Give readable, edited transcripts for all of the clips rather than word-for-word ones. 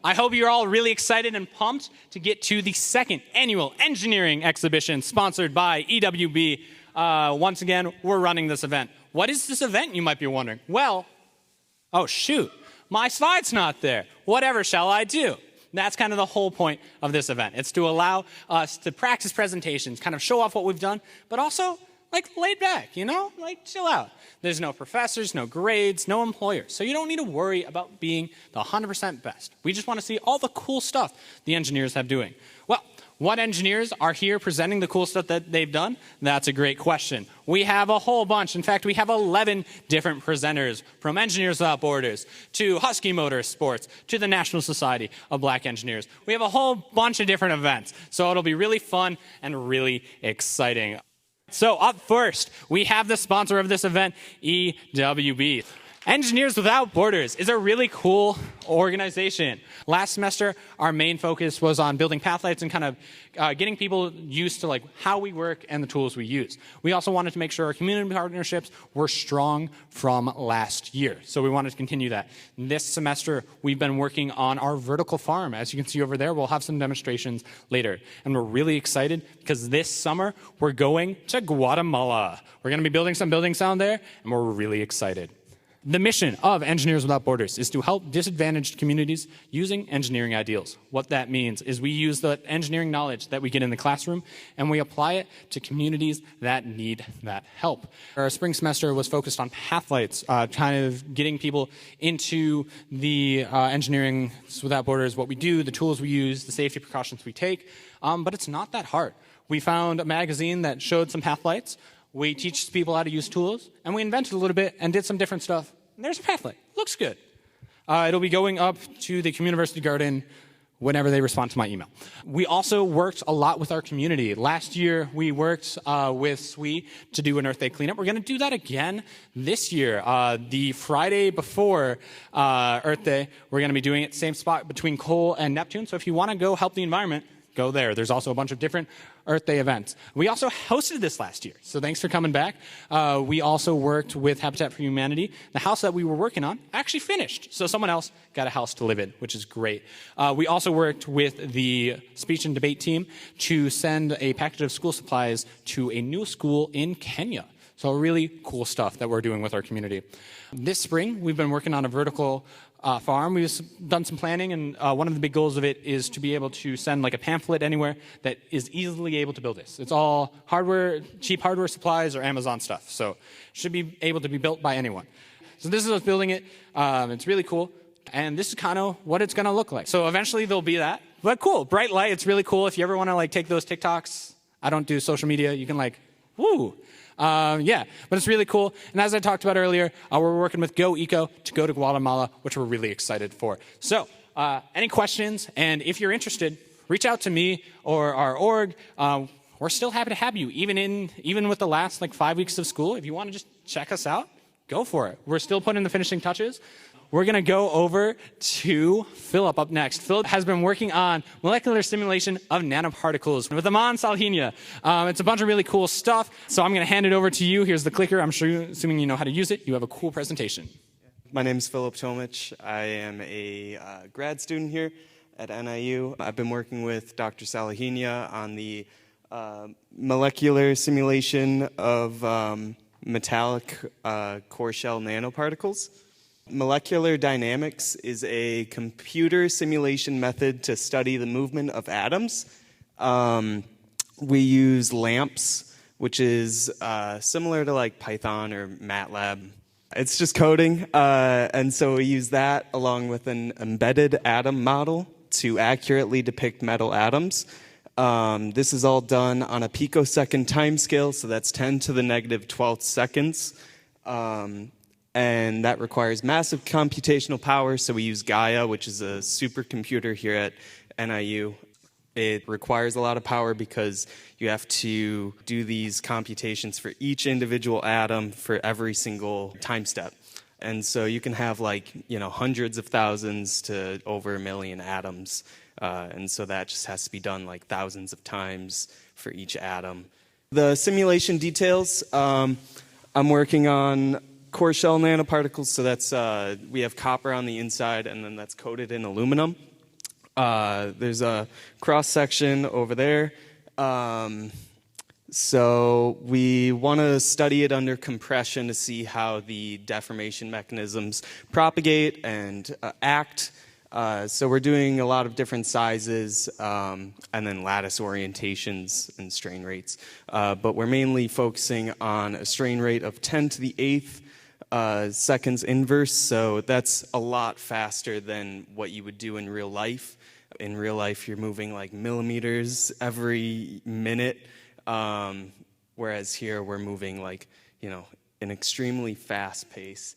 I hope you're all really excited and pumped to get to the second annual engineering exhibition sponsored by EWB. Once again, we're running this event. What is this event, you might be wondering? Well, oh shoot, my slide's not there. Whatever shall I do? That's kind of the whole point of this event. It's to allow us to practice presentations, kind of show off what we've done, but also laid back, chill out. There's no professors, no grades, no employers. So you don't need to worry about being the 100% best. We just want to see all the cool stuff the engineers have doing. Well, what engineers are here presenting the cool stuff that they've done? That's a great question. We have a whole bunch. In fact, we have 11 different presenters, from Engineers Without Borders to Husky Motorsports to the National Society of Black Engineers. We have a whole bunch of different events. So it'll be really fun and really exciting. So up first, we have the sponsor of this event, EWB. Engineers Without Borders is a really cool organization. Last semester, our main focus was on building pathlights and kind of getting people used to how we work and the tools we use. We also wanted to make sure our community partnerships were strong from last year. So we wanted to continue that. This semester, we've been working on our vertical farm. As you can see over there, we'll have some demonstrations later. And we're really excited because this summer, we're going to Guatemala. We're going to be building some buildings down there, and we're really excited. The mission of Engineers Without Borders is to help disadvantaged communities using engineering ideals. What that means is we use the engineering knowledge that we get in the classroom and we apply it to communities that need that help. Our spring semester was focused on pathlights, kind of getting people into the Engineering Without Borders, what we do, the tools we use, the safety precautions we take, but it's not that hard. We found a magazine that showed some pathlights. We teach people how to use tools, and we invented a little bit and did some different stuff. And there's a pathlight. Looks good. It'll be going up to the Community Garden whenever they respond to my email. We also worked a lot with our community. Last year, we worked with SWE to do an Earth Day cleanup. We're going to do that again this year. The Friday before Earth Day, we're going to be doing it same spot between Cole and Neptune. So if you want to go help the environment, go there. There's also a bunch of different Earth Day events. We also hosted this last year, so thanks for coming back. We also worked with Habitat for Humanity. The house that we were working on actually finished, so someone else got a house to live in, which is great. We also worked with the speech and debate team to send a package of school supplies to a new school in Kenya. So really cool stuff that we're doing with our community. This spring, we've been working on a vertical farm. We've done some planning, and one of the big goals of it is to be able to send a pamphlet anywhere that is easily able to build this. It's all hardware, cheap hardware supplies or Amazon stuff, so it should be able to be built by anyone. So this is us building it. It's really cool, and this is kind of what it's going to look like. So eventually there'll be that, but cool, bright light. It's really cool. If you ever want to take those TikToks, I don't do social media. You can woo. Yeah, but it's really cool. And as I talked about earlier, we're working with Go Eco to go to Guatemala, which we're really excited for. So, any questions? And if you're interested, reach out to me or our org. We're still happy to have you, even with the last 5 weeks of school. If you want to just check us out, go for it. We're still putting the finishing touches. We're going to go over to Philip up next. Philip has been working on molecular simulation of nanoparticles with Aman Salhinia. It's a bunch of really cool stuff, so I'm going to hand it over to you. Here's the clicker. Assuming you know how to use it, you have a cool presentation. My name is Philip Tomich. I am a grad student here at NIU. I've been working with Dr. Salhinia on the molecular simulation of metallic core shell nanoparticles. Molecular dynamics is a computer simulation method to study the movement of atoms. We use LAMPS, which is similar to Python or MATLAB. It's just coding, and so we use that along with an embedded atom model to accurately depict metal atoms. This is all done on a picosecond timescale, so that's 10 to the negative 12th seconds. And that requires massive computational power, so we use Gaia, which is a supercomputer here at NIU. It requires a lot of power because you have to do these computations for each individual atom for every single time step. And so you can have hundreds of thousands to over 1 million atoms. And so that just has to be done thousands of times for each atom. The simulation details, I'm working on core shell nanoparticles, so that's we have copper on the inside, and then that's coated in aluminum. There's a cross section over there. So we want to study it under compression to see how the deformation mechanisms propagate and act. So we're doing a lot of different sizes and then lattice orientations and strain rates. But we're mainly focusing on a strain rate of 10 to the 8th seconds inverse. So that's a lot faster than what you would do in real life. In real life, you're moving like millimeters every minute. Whereas here we're moving like, an extremely fast pace.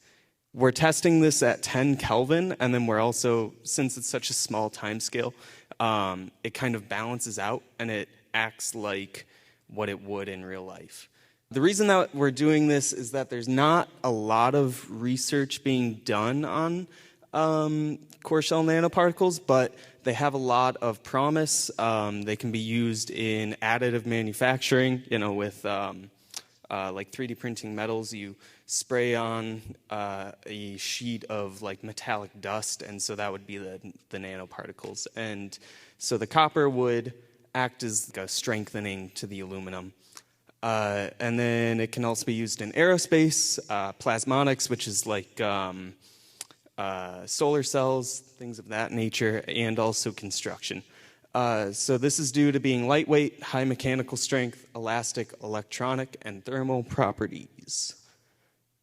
We're testing this at 10 Kelvin, and then we're also, since it's such a small time scale, it kind of balances out and it acts like what it would in real life. The reason that we're doing this is that there's not a lot of research being done on core shell nanoparticles, but they have a lot of promise. They can be used in additive manufacturing, with like 3D printing metals. You spray on a sheet of like metallic dust, and so that would be the nanoparticles. And so the copper would act as like a strengthening to the aluminum. And then it can also be used in aerospace, plasmonics, which is like solar cells, things of that nature, and also construction. So this is due to being lightweight, high mechanical strength, elastic, electronic, and thermal properties.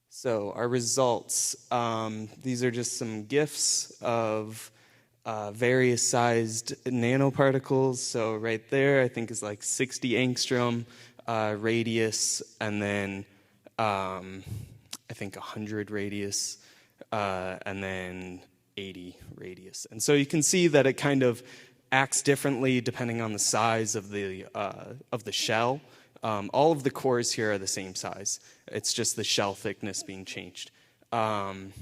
So our results, these are just some GIFs of various sized nanoparticles. So right there, I think is like 60 angstrom radius, and then I think 100 radius, and then 80 radius. And so you can see that it kind of acts differently depending on the size of the shell. All of the cores here are the same size. It's just the shell thickness being changed. And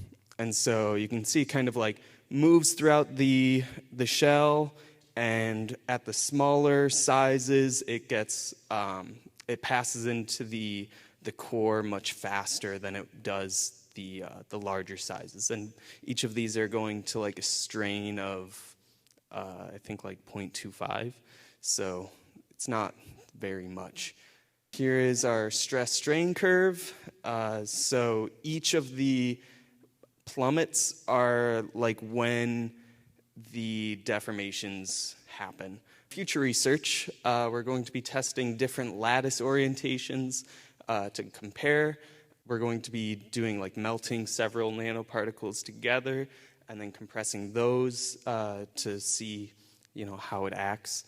so you can see it kind of like moves throughout the shell, and at the smaller sizes, it gets it passes into the core much faster than it does the larger sizes. And each of these are going to like a strain of I think like 0.25. So it's not very much. Here is our stress strain curve. So each of the plummets are like when the deformations happen. Future research, we're going to be testing different lattice orientations to compare. We're going to be doing like melting several nanoparticles together and then compressing those to see, how it acts,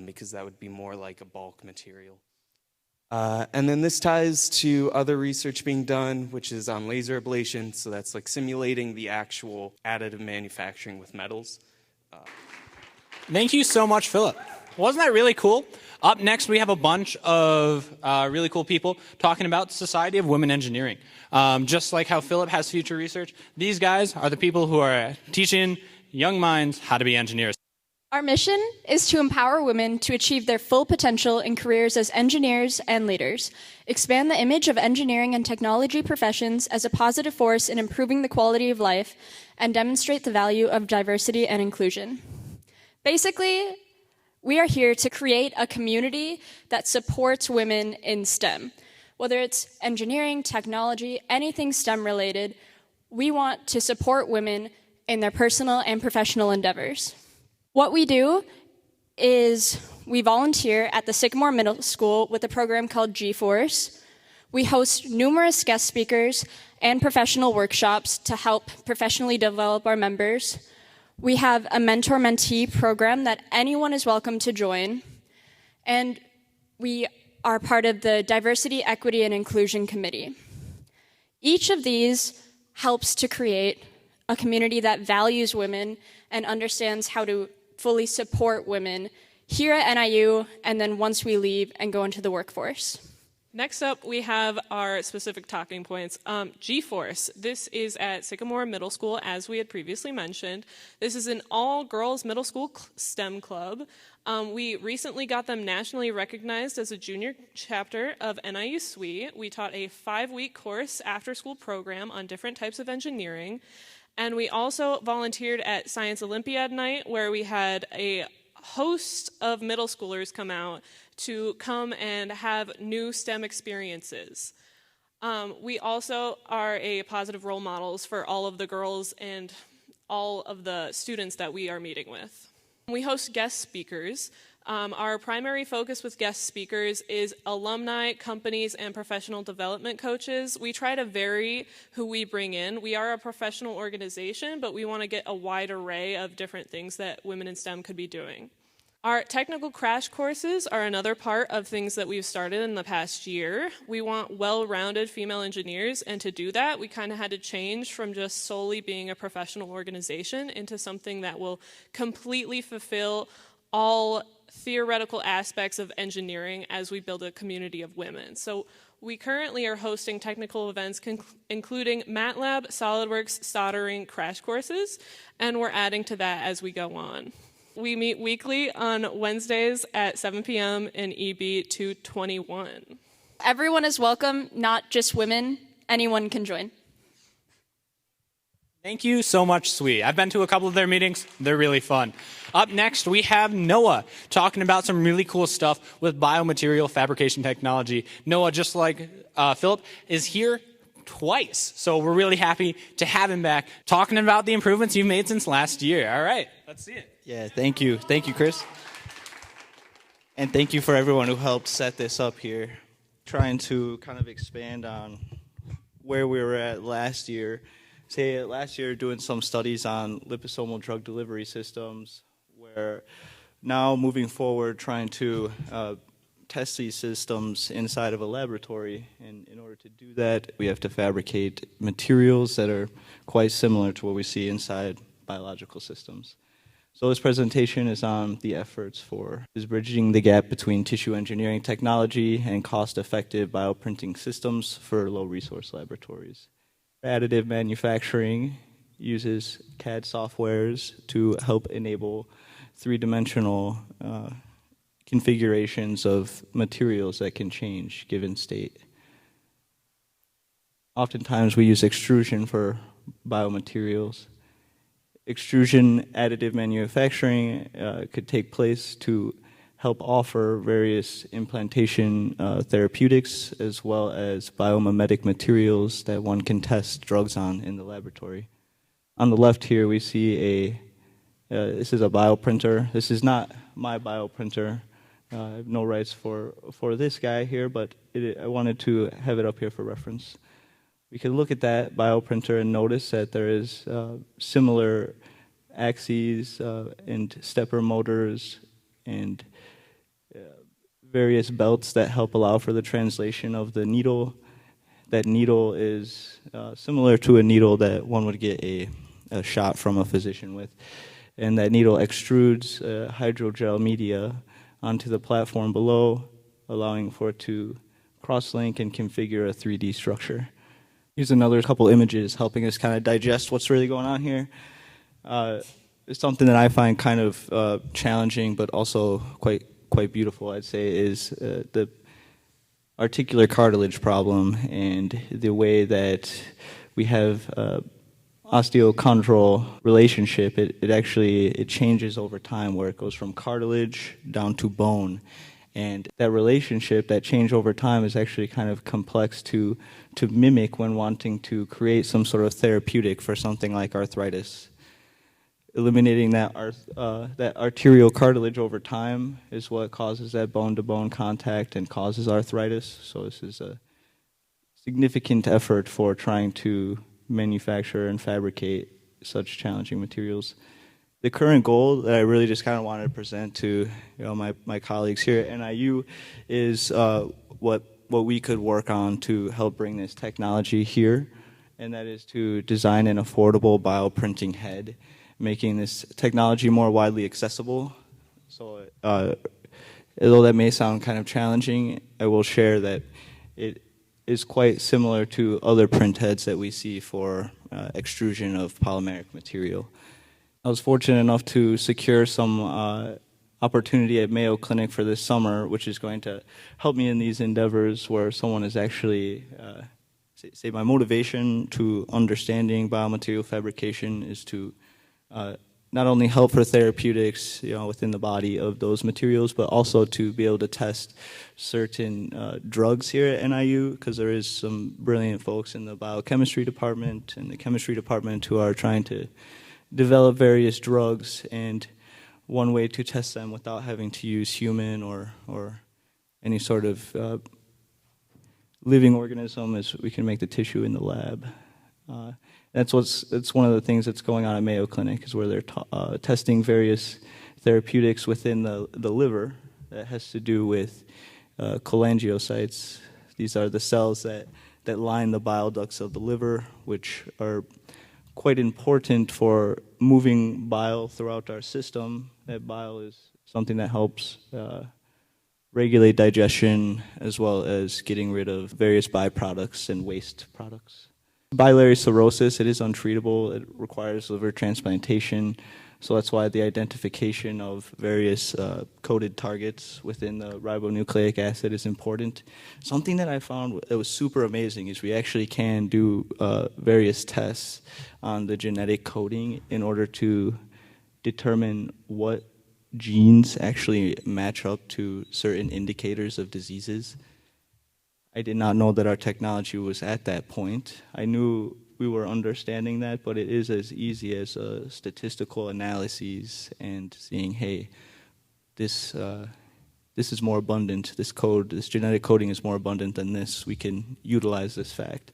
because that would be more like a bulk material. And then this ties to other research being done, which is on laser ablation. So that's like simulating the actual additive manufacturing with metals. Thank you so much, Philip. Wasn't that really cool? Up next, we have a bunch of really cool people talking about Society of Women Engineering. Just like how Philip has future research, these guys are the people who are teaching young minds how to be engineers. Our mission is to empower women to achieve their full potential in careers as engineers and leaders, expand the image of engineering and technology professions as a positive force in improving the quality of life, and demonstrate the value of diversity and inclusion. Basically, we are here to create a community that supports women in STEM. Whether it's engineering, technology, anything STEM related, we want to support women in their personal and professional endeavors. What we do is we volunteer at the Sycamore Middle School with a program called G-Force. We host numerous guest speakers and professional workshops to help professionally develop our members. We have a mentor-mentee program that anyone is welcome to join. And we are part of the Diversity, Equity, and Inclusion Committee. Each of these helps to create a community that values women and understands how to fully support women here at NIU, and then once we leave and go into the workforce. Next up, we have our specific talking points. G-Force. This is at Sycamore Middle School, as we had previously mentioned. This is an all-girls middle school STEM club. We recently got them nationally recognized as a junior chapter of NIU SWE. We taught a 5-week course after-school program on different types of engineering. And we also volunteered at Science Olympiad Night, where we had a host of middle schoolers come and have new STEM experiences. We also are a positive role models for all of the girls and all of the students that we are meeting with. We host guest speakers. Our primary focus with guest speakers is alumni, companies, and professional development coaches. We try to vary who we bring in. We are a professional organization, but we want to get a wide array of different things that women in STEM could be doing. Our technical crash courses are another part of things that we've started in the past year. We want well-rounded female engineers, and to do that, we kind of had to change from just solely being a professional organization into something that will completely fulfill all theoretical aspects of engineering as we build a community of women. So we currently are hosting technical events including MATLAB, SolidWorks, soldering crash courses, and we're adding to that as we go on. We meet weekly on Wednesdays at 7 p.m. in EB 221. Everyone is welcome, not just women. Anyone can join. Thank you so much, Sweet. I've been to a couple of their meetings. They're really fun. Up next, we have Noah talking about some really cool stuff with biomaterial fabrication technology. Noah, just like Philip, is here twice. So we're really happy to have him back talking about the improvements you've made since last year. All right, let's see it. Yeah, thank you. Thank you, Chris. And thank you for everyone who helped set this up here. Trying to kind of expand on where we were at last year. Say last year doing some studies on liposomal drug delivery systems, where now moving forward trying to test these systems inside of a laboratory. And in order to do that, we have to fabricate materials that are quite similar to what we see inside biological systems. So this presentation is on the efforts for bridging the gap between tissue engineering technology and cost-effective bioprinting systems for low-resource laboratories. Additive manufacturing uses CAD softwares to help enable three-dimensional configurations of materials that can change given state. Oftentimes we use extrusion for biomaterials. Extrusion additive manufacturing could take place to help offer various implantation therapeutics as well as biomimetic materials that one can test drugs on in the laboratory. On the left here we see this is a bioprinter. This is not my bioprinter. I have no rights for this guy here, but I wanted to have it up here for reference. We can look at that bioprinter and notice that there is similar axes and stepper motors and various belts that help allow for the translation of the needle. That needle is similar to a needle that one would get a shot from a physician with. And that needle extrudes hydrogel media onto the platform below, allowing for it to cross-link and configure a 3D structure. Here's another couple images helping us kind of digest what's really going on here. It's something that I find kind of challenging, but also quite beautiful, I'd say, is the articular cartilage problem and the way that we have osteochondral relationship. It changes over time, where it goes from cartilage down to bone. And that relationship, that change over time, is actually kind of complex to mimic when wanting to create some sort of therapeutic for something like arthritis. Eliminating that arterial cartilage over time is what causes that bone-to-bone contact and causes arthritis. So this is a significant effort for trying to manufacture and fabricate such challenging materials. The current goal that I really just kind of wanted to present to my colleagues here at NIU is what we could work on to help bring this technology here, and that is to design an affordable bioprinting head, making this technology more widely accessible. So although that may sound kind of challenging, I will share that it is quite similar to other print heads that we see for extrusion of polymeric material. I was fortunate enough to secure some opportunity at Mayo Clinic for this summer, which is going to help me in these endeavors where someone is actually say my motivation to understanding biomaterial fabrication is to not only help for therapeutics, within the body of those materials, but also to be able to test certain drugs here at NIU, because there is some brilliant folks in the biochemistry department and the chemistry department who are trying to develop various drugs, and one way to test them without having to use human or any sort of living organism is we can make the tissue in the lab. That's one of the things that's going on at Mayo Clinic, is where they're testing various therapeutics within the liver that has to do with cholangiocytes. These are the cells that line the bile ducts of the liver, which are quite important for moving bile throughout our system. That bile is something that helps regulate digestion, as well as getting rid of various byproducts and waste products. Biliary cirrhosis, it is untreatable. It requires liver transplantation. So that's why the identification of various coded targets within the ribonucleic acid is important. Something that I found that was super amazing is we actually can do various tests on the genetic coding in order to determine what genes actually match up to certain indicators of diseases. I did not know that our technology was at that point. I knew we were understanding that, but it is as easy as statistical analyses and seeing, hey, this is more abundant. This genetic coding is more abundant than this. We can utilize this fact.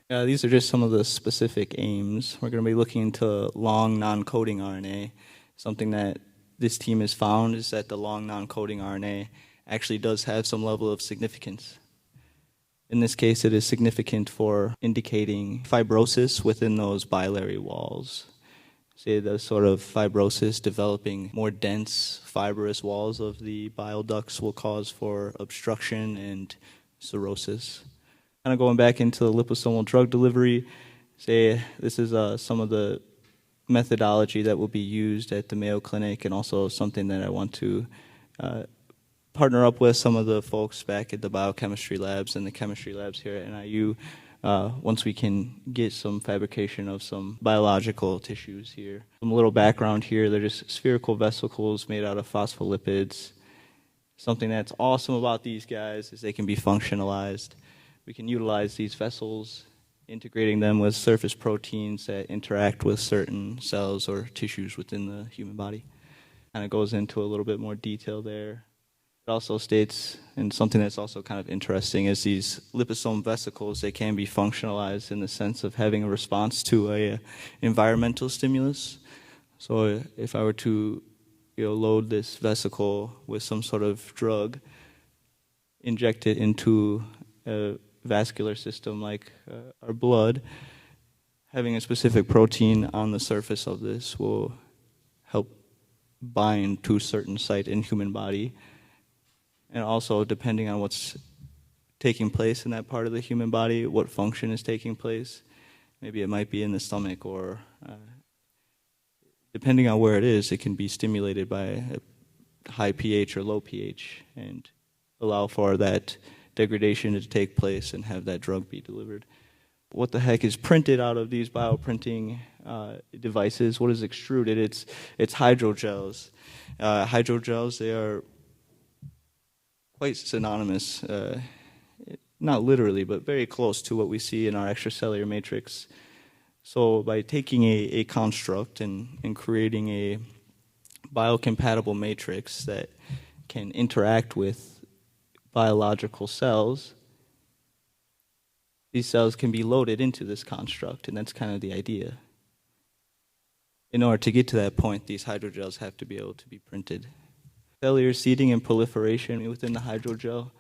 These are just some of the specific aims. We're going to be looking into long non-coding RNA. Something that this team has found is that the long non-coding RNA actually does have some level of significance. In this case, it is significant for indicating fibrosis within those biliary walls. Say the sort of fibrosis developing more dense fibrous walls of the bile ducts will cause for obstruction and cirrhosis. Kind of going back into the liposomal drug delivery, say this is some of the methodology that will be used at the Mayo Clinic, and also something that I want to partner up with some of the folks back at the biochemistry labs and the chemistry labs here at NIU once we can get some fabrication of some biological tissues here. Some little background here, they're just spherical vesicles made out of phospholipids. Something that's awesome about these guys is they can be functionalized. We can utilize these vessels, integrating them with surface proteins that interact with certain cells or tissues within the human body. Kind of goes into a little bit more detail there. It also states, and something that's also kind of interesting, is these liposome vesicles, they can be functionalized in the sense of having a response to a environmental stimulus. So if I were to load this vesicle with some sort of drug, inject it into a vascular system like our blood, having a specific protein on the surface of this will help bind to a certain site in human body. And also, depending on what's taking place in that part of the human body, what function is taking place, maybe it might be in the stomach, or depending on where it is, it can be stimulated by a high pH or low pH and allow for that degradation to take place and have that drug be delivered. What the heck is printed out of these bioprinting devices? What is extruded? It's hydrogels. Hydrogels, they are quite synonymous, not literally, but very close to what we see in our extracellular matrix. So by taking a construct and creating a biocompatible matrix that can interact with biological cells, these cells can be loaded into this construct, and that's kind of the idea. In order to get to that point, these hydrogels have to be able to be printed. Cellular seeding and proliferation within the hydrogel.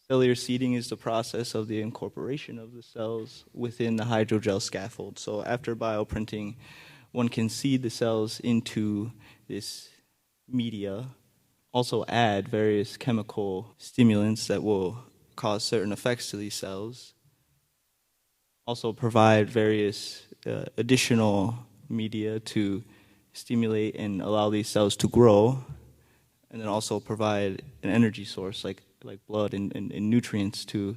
Cellular seeding is the process of the incorporation of the cells within the hydrogel scaffold. So after bioprinting, one can seed the cells into this media, also add various chemical stimulants that will cause certain effects to these cells, also provide various additional media to stimulate and allow these cells to grow, and then also provide an energy source like blood and nutrients to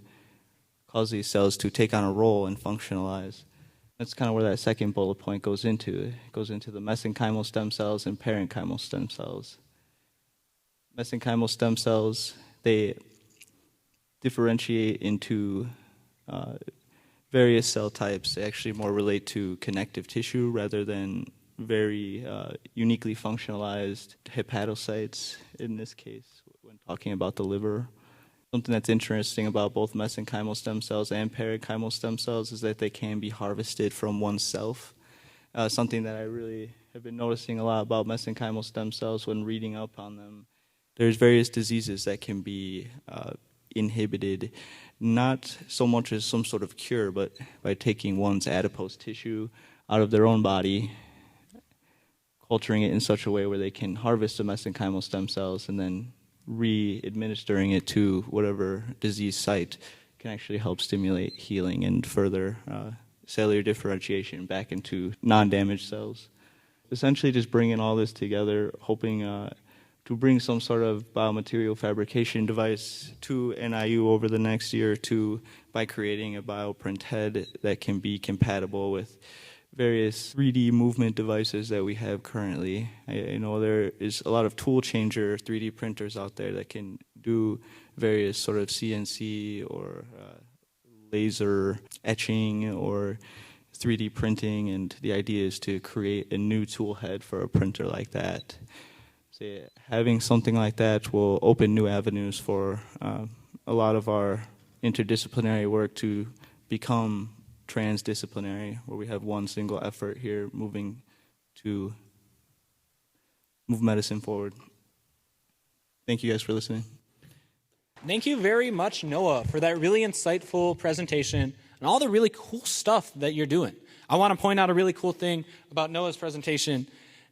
cause these cells to take on a role and functionalize. That's kind of where that second bullet point goes into. It goes into the mesenchymal stem cells and parenchymal stem cells. Mesenchymal stem cells, they differentiate into various cell types. They actually more relate to connective tissue rather than very uniquely functionalized hepatocytes in this case when talking about the liver. Something that's interesting about both mesenchymal stem cells and parenchymal stem cells is that they can be harvested from oneself. Something that I really have been noticing a lot about mesenchymal stem cells when reading up on them. There's various diseases that can be inhibited, not so much as some sort of cure, but by taking one's adipose tissue out of their own body, culturing it in such a way where they can harvest the mesenchymal stem cells and then re-administering it to whatever disease site can actually help stimulate healing and further cellular differentiation back into non-damaged cells. Essentially just bringing all this together, hoping to bring some sort of biomaterial fabrication device to NIU over the next year or two by creating a bioprint head that can be compatible with various 3D movement devices that we have currently. I know there is a lot of tool changer 3D printers out there that can do various sort of CNC or laser etching or 3D printing, and the idea is to create a new tool head for a printer like that. So having something like that will open new avenues for a lot of our interdisciplinary work to become transdisciplinary, where we have one single effort here moving to move medicine forward. Thank you guys for listening. Thank you very much, Noah, for that really insightful presentation and all the really cool stuff that you're doing. I want to point out a really cool thing about Noah's presentation.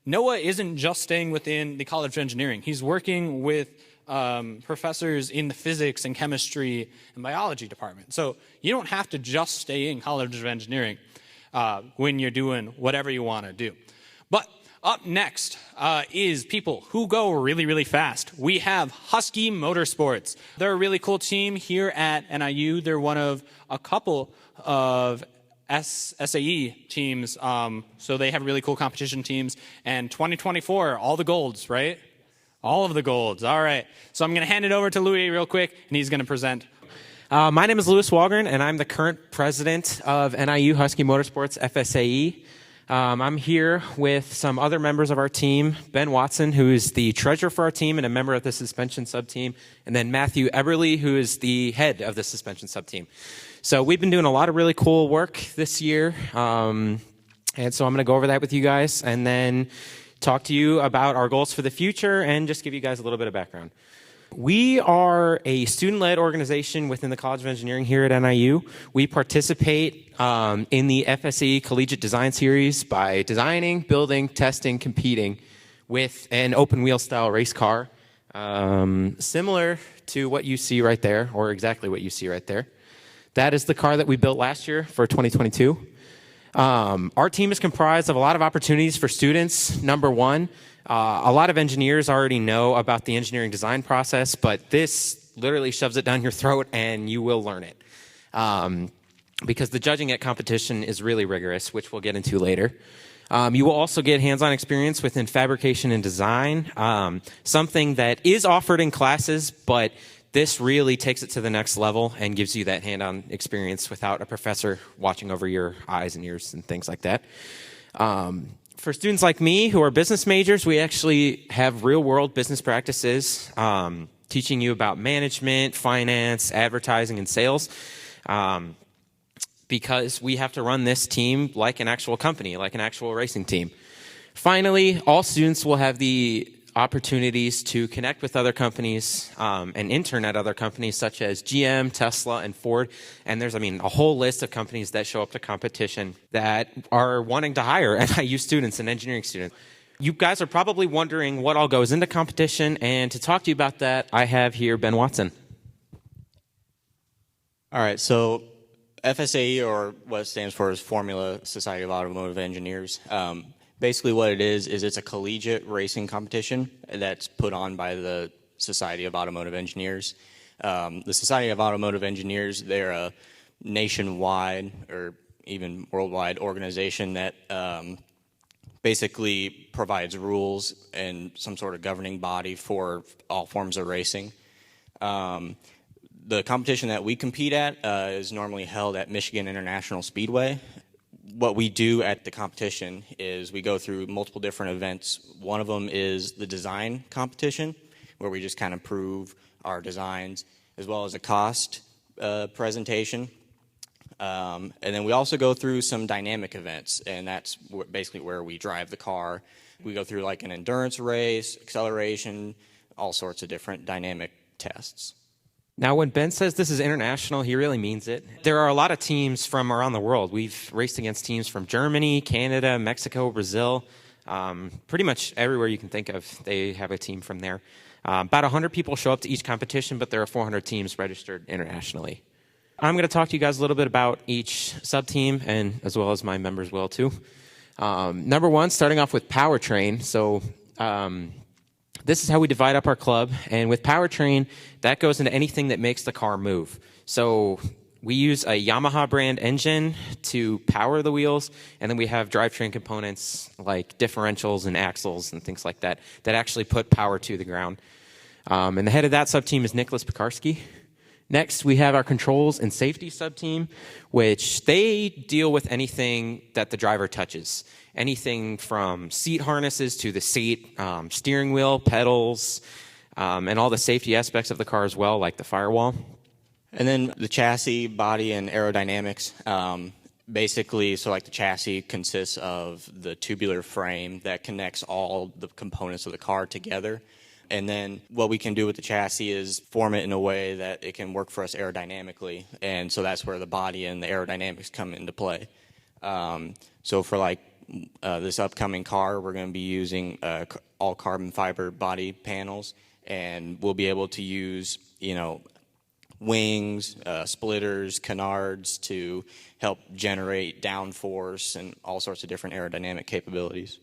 Noah isn't just staying within the College of Engineering. He's working with professors in the physics and chemistry and biology department. So you don't have to just stay in College of Engineering when you're doing whatever you want to do. But up next is people who go really, really fast. We have Husky Motorsports. They're a really cool team here at NIU. They're one of a couple of SAE teams, so they have really cool competition teams. And 2024, all the golds, right? All of the golds. All right. So I'm going to hand it over to Louis real quick, and he's going to present. My name is Louis Walgren, and I'm the current president of NIU Husky Motorsports FSAE. I'm here with some other members of our team, Ben Watson, who is the treasurer for our team and a member of the suspension sub-team, and then Matthew Eberly, who is the head of the suspension sub-team. So we've been doing a lot of really cool work this year, and so I'm going to go over that with you guys and then talk to you about our goals for the future and just give you guys a little bit of background. We are a student-led organization within the College of Engineering here at NIU. We participate in the FSE Collegiate Design Series by designing, building, testing, competing with an open-wheel style race car, similar to what you see right there, or exactly what you see right there. That is the car that we built last year for 2022. Our team is comprised of a lot of opportunities for students. Number one, a lot of engineers already know about the engineering design process, but this literally shoves it down your throat and you will learn it. Because the judging at competition is really rigorous, which we'll get into later. You will also get hands-on experience within fabrication and design, something that is offered in classes, but this really takes it to the next level and gives you that hand-on experience without a professor watching over your eyes and ears and things like that. For students like me who are business majors, we actually have real-world business practices, teaching you about management, finance, advertising, and sales, because we have to run this team like an actual company, like an actual racing team. Finally, all students will have the opportunities to connect with other companies and intern at other companies such as GM, Tesla, and Ford. And there's, a whole list of companies that show up to competition that are wanting to hire NIU students and engineering students. You guys are probably wondering what all goes into competition, and to talk to you about that, I have here Ben Watson. All right, so FSAE, or what it stands for, is Formula Society of Automotive Engineers. Basically what it is it's a collegiate racing competition that's put on by the Society of Automotive Engineers. The Society of Automotive Engineers, they're a nationwide or even worldwide organization that basically provides rules and some sort of governing body for all forms of racing. The competition that we compete at is normally held at Michigan International Speedway. What we do at the competition is we go through multiple different events. One of them is the design competition, where we just kind of prove our designs, as well as a cost presentation. And then we also go through some dynamic events, and that's basically where we drive the car. We go through like an endurance race, acceleration, all sorts of different dynamic tests. Now, when Ben says this is international, he really means it. There are a lot of teams from around the world. We've raced against teams from Germany, Canada, Mexico, Brazil. Pretty much everywhere you can think of, they have a team from there. About 100 people show up to each competition, but there are 400 teams registered internationally. I'm going to talk to you guys a little bit about each sub-team, and as well as my members will too. Number one, starting off with powertrain. So this is how we divide up our club. And with powertrain, that goes into anything that makes the car move. So we use a Yamaha brand engine to power the wheels, and then we have drivetrain components like differentials and axles and things like that that actually put power to the ground. And the head of that sub-team is Nicholas Pekarski. Next, we have our controls and safety sub-team, which they deal with anything that the driver touches. Anything from seat harnesses to the seat, steering wheel, pedals, and all the safety aspects of the car as well, like the firewall. And then the chassis, body, and aerodynamics. Basically, so like the chassis consists of the tubular frame that connects all the components of the car together. And then what we can do with the chassis is form it in a way that it can work for us aerodynamically. And so that's where the body and the aerodynamics come into play. So for like this upcoming car, we're going to be using all carbon fiber body panels, and we'll be able to use, wings, splitters, canards to help generate downforce and all sorts of different aerodynamic capabilities.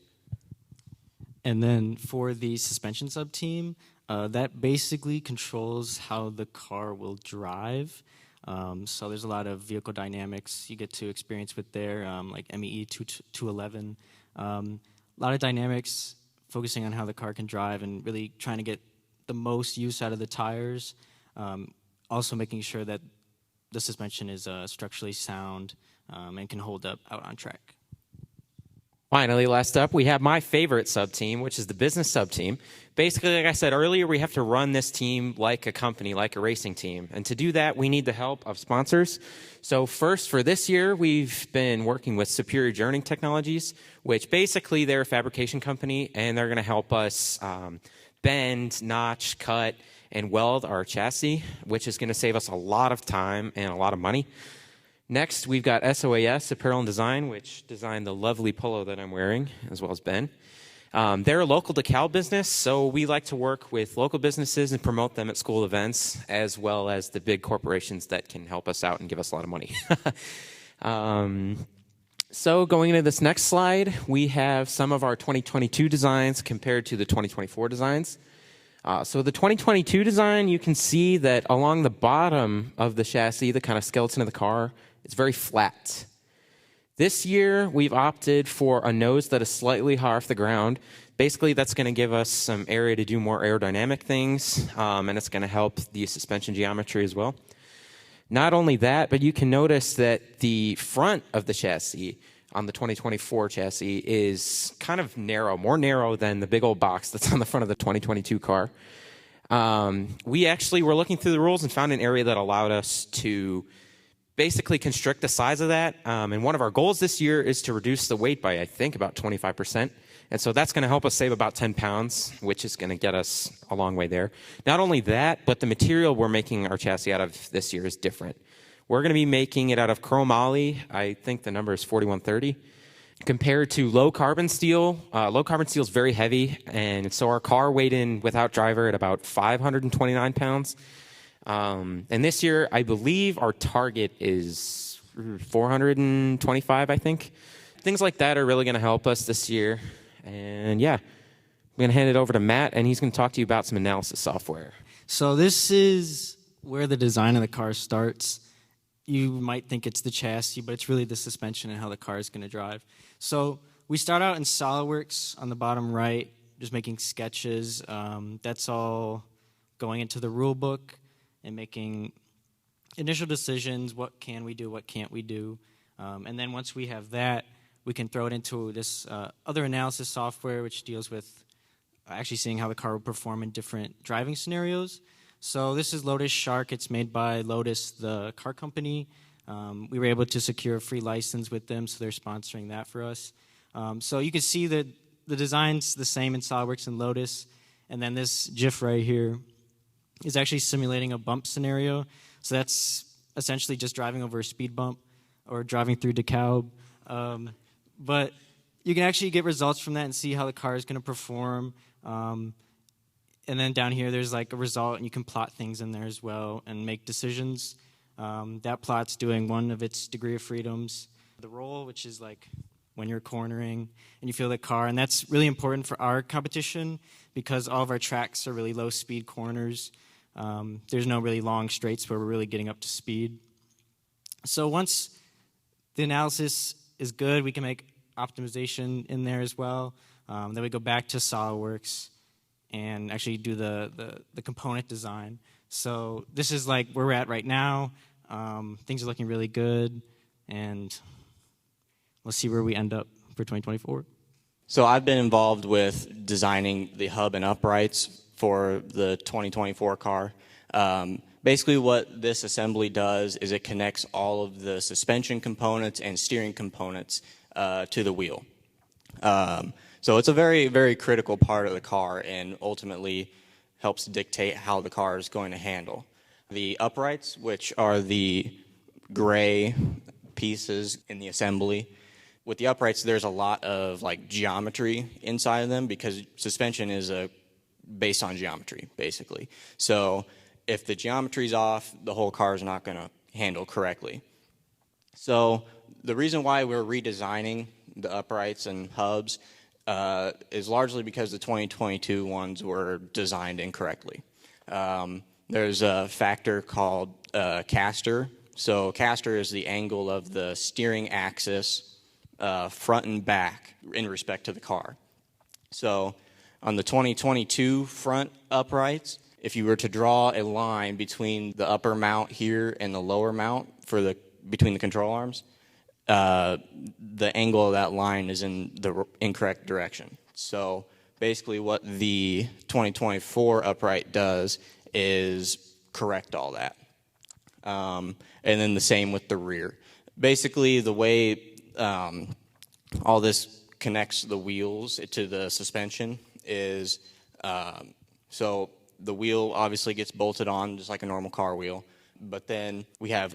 And then for the suspension sub-team, that basically controls how the car will drive. So there's a lot of vehicle dynamics you get to experience with there, like MEE 211. A lot of dynamics focusing on how the car can drive and really trying to get the most use out of the tires. Also making sure that the suspension is structurally sound and can hold up out on track. Finally, last up, we have my favorite sub-team, which is the business sub-team. Basically, like I said earlier, we have to run this team like a company, like a racing team. And to do that, we need the help of sponsors. So first, for this year, we've been working with Superior Journeying Technologies, which basically they're a fabrication company, and they're going to help us bend, notch, cut, and weld our chassis, which is going to save us a lot of time and a lot of money. Next, we've got SOAS Apparel and Design, which designed the lovely polo that I'm wearing, as well as Ben. They're a local DeKalb business, so we like to work with local businesses and promote them at school events, as well as the big corporations that can help us out and give us a lot of money. So going into this next slide, we have some of our 2022 designs compared to the 2024 designs. So the 2022 design, you can see that along the bottom of the chassis, the kind of skeleton of the car, it's very flat. This year, we've opted for a nose that is slightly higher off the ground. Basically, that's going to give us some area to do more aerodynamic things, and it's going to help the suspension geometry as well. Not only that, but you can notice that the front of the chassis on the 2024 chassis is kind of narrow, more narrow than the big old box that's on the front of the 2022 car. We actually were looking through the rules and found an area that allowed us to basically constrict the size of that. And one of our goals this year is to reduce the weight by, I think, about 25%. And so that's going to help us save about 10 pounds, which is going to get us a long way there. Not only that, but the material we're making our chassis out of this year is different. We're going to be making it out of chromoly. I think the number is 4130. Compared to low carbon steel is very heavy, and so our car weighed in without driver at about 529 pounds. And this year, I believe our target is 425, I think. Things like that are really going to help us this year. And yeah, I'm going to hand it over to Matt, and he's going to talk to you about some analysis software. So this is where the design of the car starts. you might think it's the chassis, but it's really the suspension and how the car is going to drive. So we start out in SolidWorks on the bottom right, just making sketches. That's all going into the rule book and making initial decisions. What can we do? What can't we do? And then once we have that, we can throw it into this other analysis software, which deals with actually seeing how the car will perform in different driving scenarios. So this is Lotus Shark. It's made by Lotus, the car company. We were able to secure a free license with them, so they're sponsoring that for us. So you can see that the design's the same in SolidWorks and Lotus. And then this GIF right here is actually simulating a bump scenario. So that's essentially just driving over a speed bump or driving through DeKalb. But you can actually get results from that and see how the car is going to perform. And then down here, there's like a result, and you can plot things in there as well and make decisions. That plot's doing one of its degree of freedoms. The roll, which is like when you're cornering and you feel the car. And that's really important for our competition because all of our tracks are really low-speed corners. There's no really long straights where we're really getting up to speed. So once the analysis is good, we can make optimization in there as well. Then we go back to SolidWorks and actually do the component design. So this is like where we're at right now. Things are looking really good, and let's see where we end up for 2024. So I've been involved with designing the hub and uprights for the 2024 car. Basically what this assembly does is it connects all of the suspension components and steering components to the wheel. So it's a very, very critical part of the car and ultimately helps dictate how the car is going to handle. The uprights, which are the gray pieces in the assembly, with the uprights there's a lot of like geometry inside of them because suspension is based on geometry, basically. So if the geometry's off, the whole car is not going to handle correctly. So the reason why we're redesigning the uprights and hubs is largely because the 2022 ones were designed incorrectly. There's a factor called caster. So caster is the angle of the steering axis front and back in respect to the car. So on the 2022 front uprights, if you were to draw a line between the upper mount here and the lower mount between the control arms, the angle of that line is in the incorrect direction. So basically what the 2024 upright does is correct all that. And then the same with the rear. Basically the way all this connects the wheels to the suspension is so the wheel obviously gets bolted on just like a normal car wheel, but then we have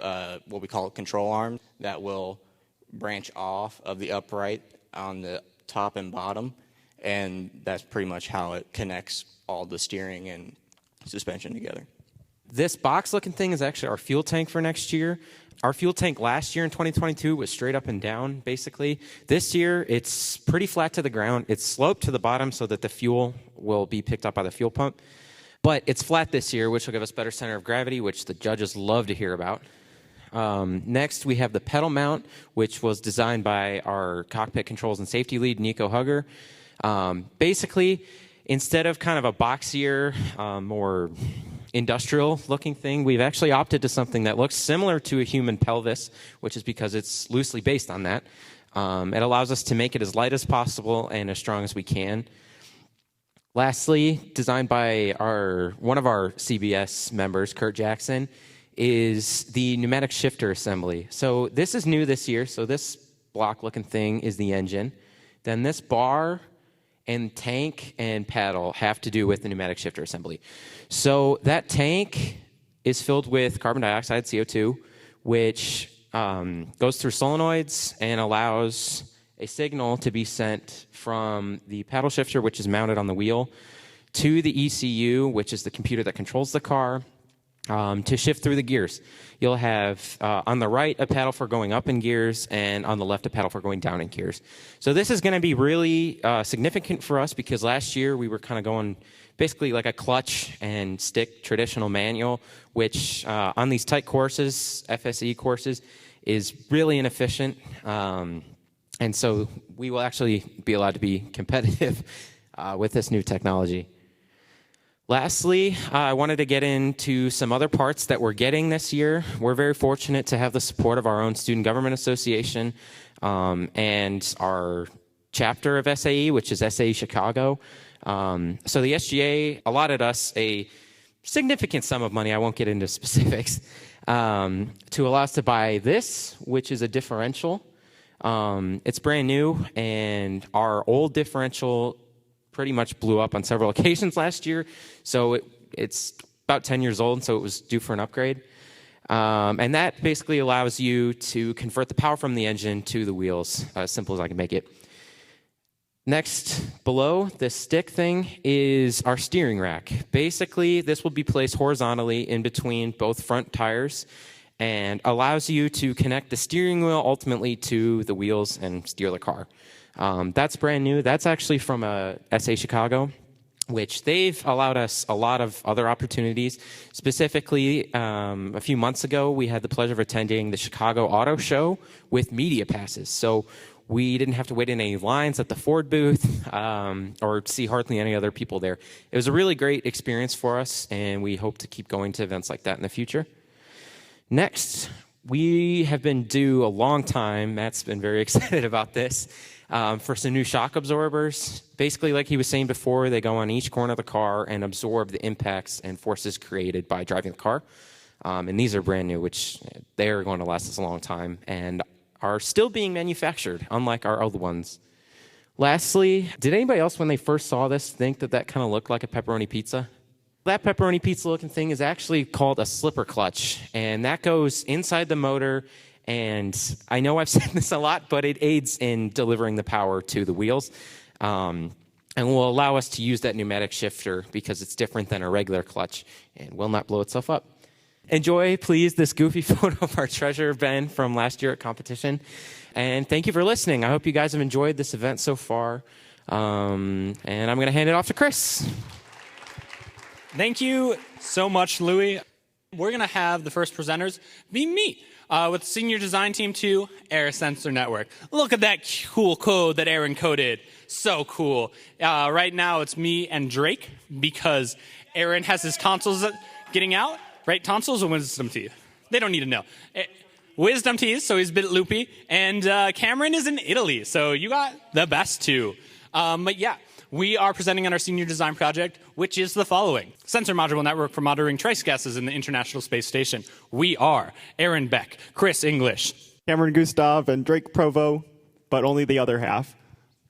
what we call control arms that will branch off of the upright on the top and bottom, and that's pretty much how it connects all the steering and suspension together. This box-looking thing is actually our fuel tank for next year. Our fuel tank last year in 2022 was straight up and down, basically. This year, it's pretty flat to the ground. It's sloped to the bottom so that the fuel will be picked up by the fuel pump. But it's flat this year, which will give us better center of gravity, which the judges love to hear about. Next, we have the pedal mount, which was designed by our cockpit controls and safety lead, Nico Hugger. Basically, instead of kind of a boxier, more industrial-looking thing, we've actually opted to something that looks similar to a human pelvis, which is because it's loosely based on that. It allows us to make it as light as possible and as strong as we can. Lastly, designed by one of our CBS members, Kurt Jackson, is the pneumatic shifter assembly. So this is new this year. So this block-looking thing is the engine. Then this bar and tank and paddle have to do with the pneumatic shifter assembly. So that tank is filled with carbon dioxide, CO2, which goes through solenoids and allows a signal to be sent from the paddle shifter, which is mounted on the wheel, to the ECU, which is the computer that controls the car, to shift through the gears. You'll have on the right a paddle for going up in gears, and on the left a paddle for going down in gears. So this is going to be really significant for us because last year we were kind of going basically like a clutch and stick traditional manual, which on these tight courses, FSE courses, is really inefficient. And so we will actually be allowed to be competitive with this new technology. Lastly, I wanted to get into some other parts that we're getting this year. We're very fortunate to have the support of our own Student Government Association and our chapter of SAE, which is SAE Chicago. So the SGA allotted us a significant sum of money, I won't get into specifics, to allow us to buy this, which is a differential. It's brand new, and our old differential pretty much blew up on several occasions last year, so it's about 10 years old, so it was due for an upgrade. And that basically allows you to convert the power from the engine to the wheels, as simple as I can make it. Next, below this stick thing is our steering rack. Basically, this will be placed horizontally in between both front tires and allows you to connect the steering wheel ultimately to the wheels and steer the car. That's brand new. That's actually from SA Chicago, which they've allowed us a lot of other opportunities. Specifically, a few months ago, we had the pleasure of attending the Chicago Auto Show with media passes. So we didn't have to wait in any lines at the Ford booth or see hardly any other people there. It was a really great experience for us, and we hope to keep going to events like that in the future. Next, we have been due a long time. Matt's been very excited about this. For some new shock absorbers. Basically, like he was saying before, they go on each corner of the car and absorb the impacts and forces created by driving the car. And these are brand new, which they're going to last us a long time and are still being manufactured, unlike our other ones. Lastly, did anybody else, when they first saw this, think that that kind of looked like a pepperoni pizza? That pepperoni pizza looking thing is actually called a slipper clutch, and that goes inside the motor. And I know I've said this a lot, but it aids in delivering the power to the wheels and will allow us to use that pneumatic shifter because it's different than a regular clutch and will not blow itself up. Enjoy, please, this goofy photo of our treasurer, Ben, from last year at competition. And thank you for listening. I hope you guys have enjoyed this event so far. And I'm going to hand it off to Chris. Thank you so much, Louie. We're going to have the first presenters be me. With Senior Design Team 2, Air Sensor Network. Look at that cool code that Aaron coded. So cool. Right now it's me and Drake because Aaron has his tonsils getting out. Right? Tonsils or wisdom teeth? They don't need to know. Wisdom teeth, so he's a bit loopy. And Cameron is in Italy, so you got the best two. But yeah. We are presenting on our senior design project, which is the following. Sensor module network for monitoring trace gases in the International Space Station. We are Aaron Beck, Chris English, Cameron Gustav, and Drake Provo, but only the other half.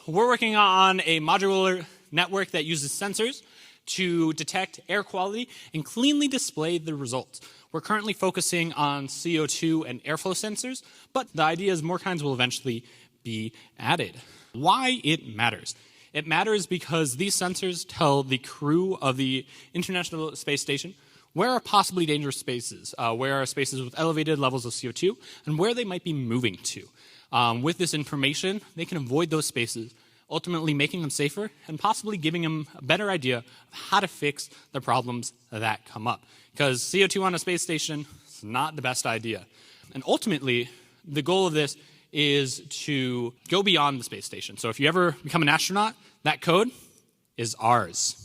We're working on a modular network that uses sensors to detect air quality and cleanly display the results. We're currently focusing on CO2 and airflow sensors, but the idea is more kinds will eventually be added. Why it matters. It matters because these sensors tell the crew of the International Space Station where are possibly dangerous spaces, where are spaces with elevated levels of CO2, and where they might be moving to. With this information, they can avoid those spaces, ultimately making them safer and possibly giving them a better idea of how to fix the problems that come up. Because CO2 on a space station is not the best idea. And ultimately, the goal of this is to go beyond the space station. So if you ever become an astronaut, that code is ours.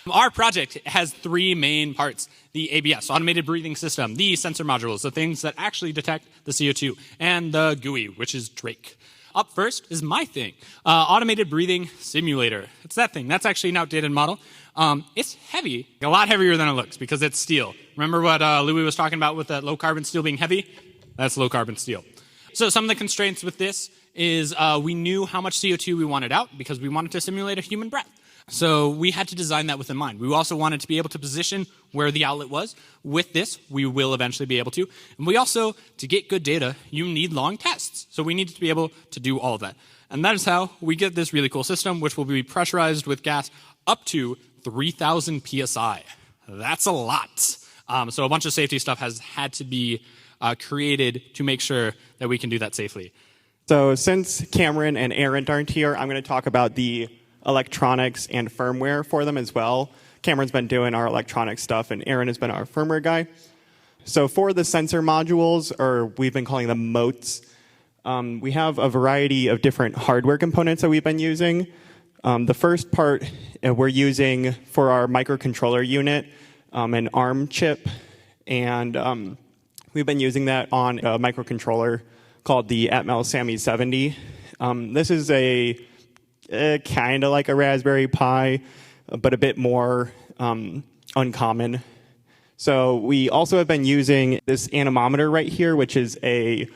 Our project has three main parts. The ABS, automated breathing system, the sensor modules, the things that actually detect the CO2, and the GUI, which is Drake. Up first is my thing, automated breathing simulator. It's that thing. That's actually an outdated model. It's heavy, a lot heavier than it looks because it's steel. Remember what Louis was talking about with that low-carbon steel being heavy? That's low-carbon steel. So some of the constraints with this is we knew how much CO2 we wanted out because we wanted to simulate a human breath. So we had to design that with in mind. We also wanted to be able to position where the outlet was. With this, we will eventually be able to. And we also, to get good data, you need long tests. So we needed to be able to do all of that. And that is how we get this really cool system, which will be pressurized with gas up to 3,000 PSI. That's a lot. So a bunch of safety stuff has had to be created to make sure that we can do that safely. So since Cameron and Aaron aren't here, I'm going to talk about the electronics and firmware for them as well. Cameron's been doing our electronic stuff, and Aaron has been our firmware guy. So for the sensor modules, or we've been calling them motes, we have a variety of different hardware components that we've been using. The first part we're using for our microcontroller unit, an ARM chip, and we've been using that on a microcontroller called the Atmel SAMI 70. This is a kind of like a Raspberry Pi, but a bit more uncommon. So we also have been using this anemometer right here, which is a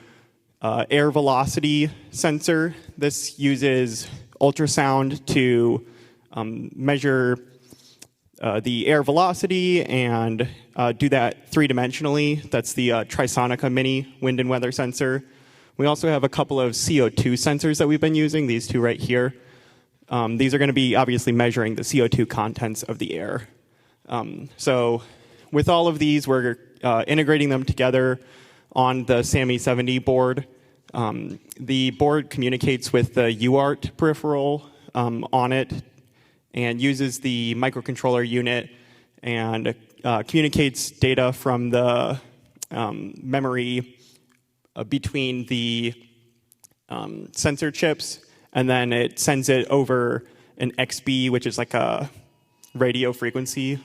air velocity sensor. This uses ultrasound to measure the air velocity and do that three-dimensionally. That's the Trisonica Mini wind and weather sensor. We also have a couple of CO2 sensors that we've been using, these two right here. These are going to be obviously measuring the CO2 contents of the air. So with all of these, we're integrating them together on the SAMI 70 board. The board communicates with the UART peripheral on it and uses the microcontroller unit and communicates data from the memory between the sensor chips, and then it sends it over an XB, which is like a radio frequency.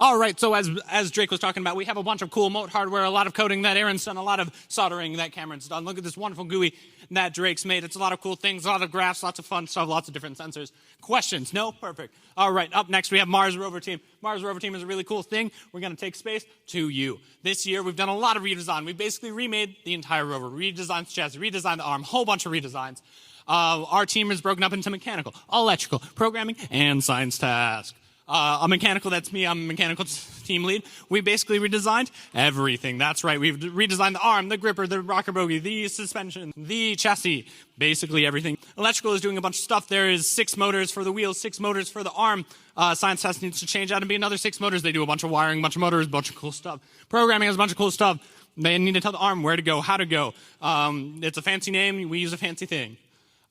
All right, so as Drake was talking about, we have a bunch of cool mote hardware, a lot of coding that Aaron's done, a lot of soldering that Cameron's done. Look at this wonderful GUI that Drake's made. It's a lot of cool things, a lot of graphs, lots of fun stuff, lots of different sensors. Questions? No? Perfect. All right, up next we have Mars Rover Team. Mars Rover Team is a really cool thing. We're going to take space to you. This year we've done a lot of redesign. We basically remade the entire rover, redesigned the chassis, redesigned the arm, whole bunch of redesigns. Our team is broken up into mechanical, electrical, programming, and science task. A mechanical, that's me, I'm a mechanical team lead. We basically redesigned everything. That's right, we've redesigned the arm, the gripper, the rocker bogie, the suspension, the chassis, basically everything. Electrical is doing a bunch of stuff. There is 6 motors for the wheels, 6 motors for the arm. Science test needs to change out and be another 6 motors. They do a bunch of wiring, a bunch of motors, a bunch of cool stuff. Programming has a bunch of cool stuff. They need to tell the arm where to go, how to go. It's a fancy name, we use a fancy thing.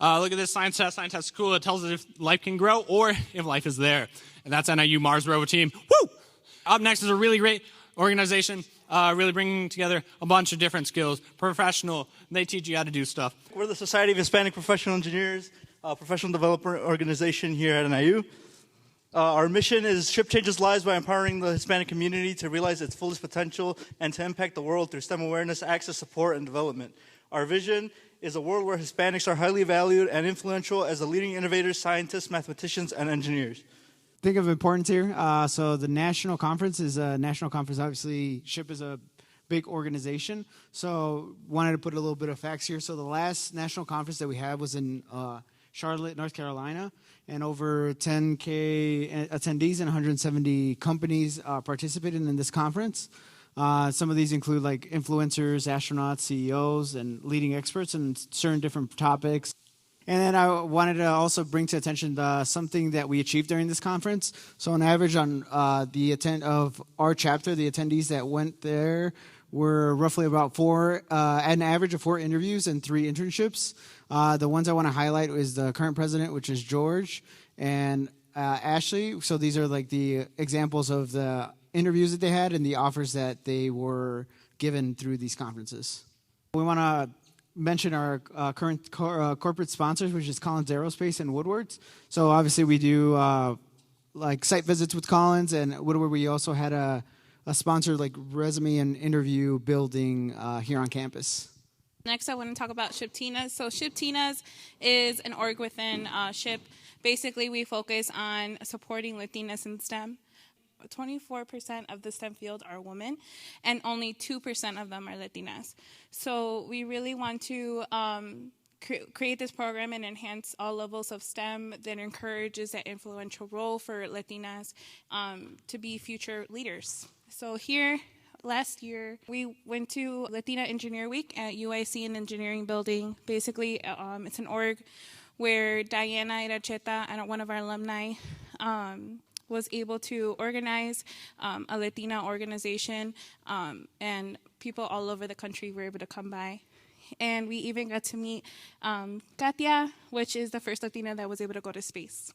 Look at this science test. Science test is cool. It tells us if life can grow or if life is there. And that's NIU Mars Rover Team. Woo! Up next is a really great organization, really bringing together a bunch of different skills. Professional. They teach you how to do stuff. We're the Society of Hispanic Professional Engineers, a professional developer organization here at NIU. Our mission is SHIP changes lives by empowering the Hispanic community to realize its fullest potential and to impact the world through STEM awareness, access, support, and development. Our vision is a world where Hispanics are highly valued and influential as the leading innovators, scientists, mathematicians, and engineers. Think of importance here. So the national conference is a national conference. Obviously, SHIP is a big organization. So wanted to put a little bit of facts here. So the last national conference that we had was in Charlotte, North Carolina, and over 10K attendees and 170 companies participated in this conference. Some of these include like influencers, astronauts, CEOs, and leading experts in certain different topics. And then I wanted to also bring to attention something that we achieved during this conference. So on average on of our chapter, the attendees that went there were roughly about an average of 4 interviews and 3 internships. The ones I want to highlight is the current president, which is George, and Ashley. So these are like the examples of the interviews that they had and the offers that they were given through these conferences. We want to mention our current corporate sponsors, which is Collins Aerospace and Woodward's. So obviously we do like site visits with Collins, and Woodward we also had a sponsored like resume and interview building here on campus. Next, I want to talk about SHIP-TINAS. So SHIP-TINAS is an org within SHIP. Basically, we focus on supporting Latinas in STEM. 24% of the STEM field are women, and only 2% of them are Latinas. So we really want to create this program and enhance all levels of STEM that encourages that influential role for Latinas to be future leaders. So here, last year, we went to Latina Engineer Week at UIC in Engineering Building. Basically, it's an org where Diana Iracheta, and one of our alumni, was able to organize a Latina organization, and people all over the country were able to come by. And we even got to meet Katia, which is the first Latina that was able to go to space.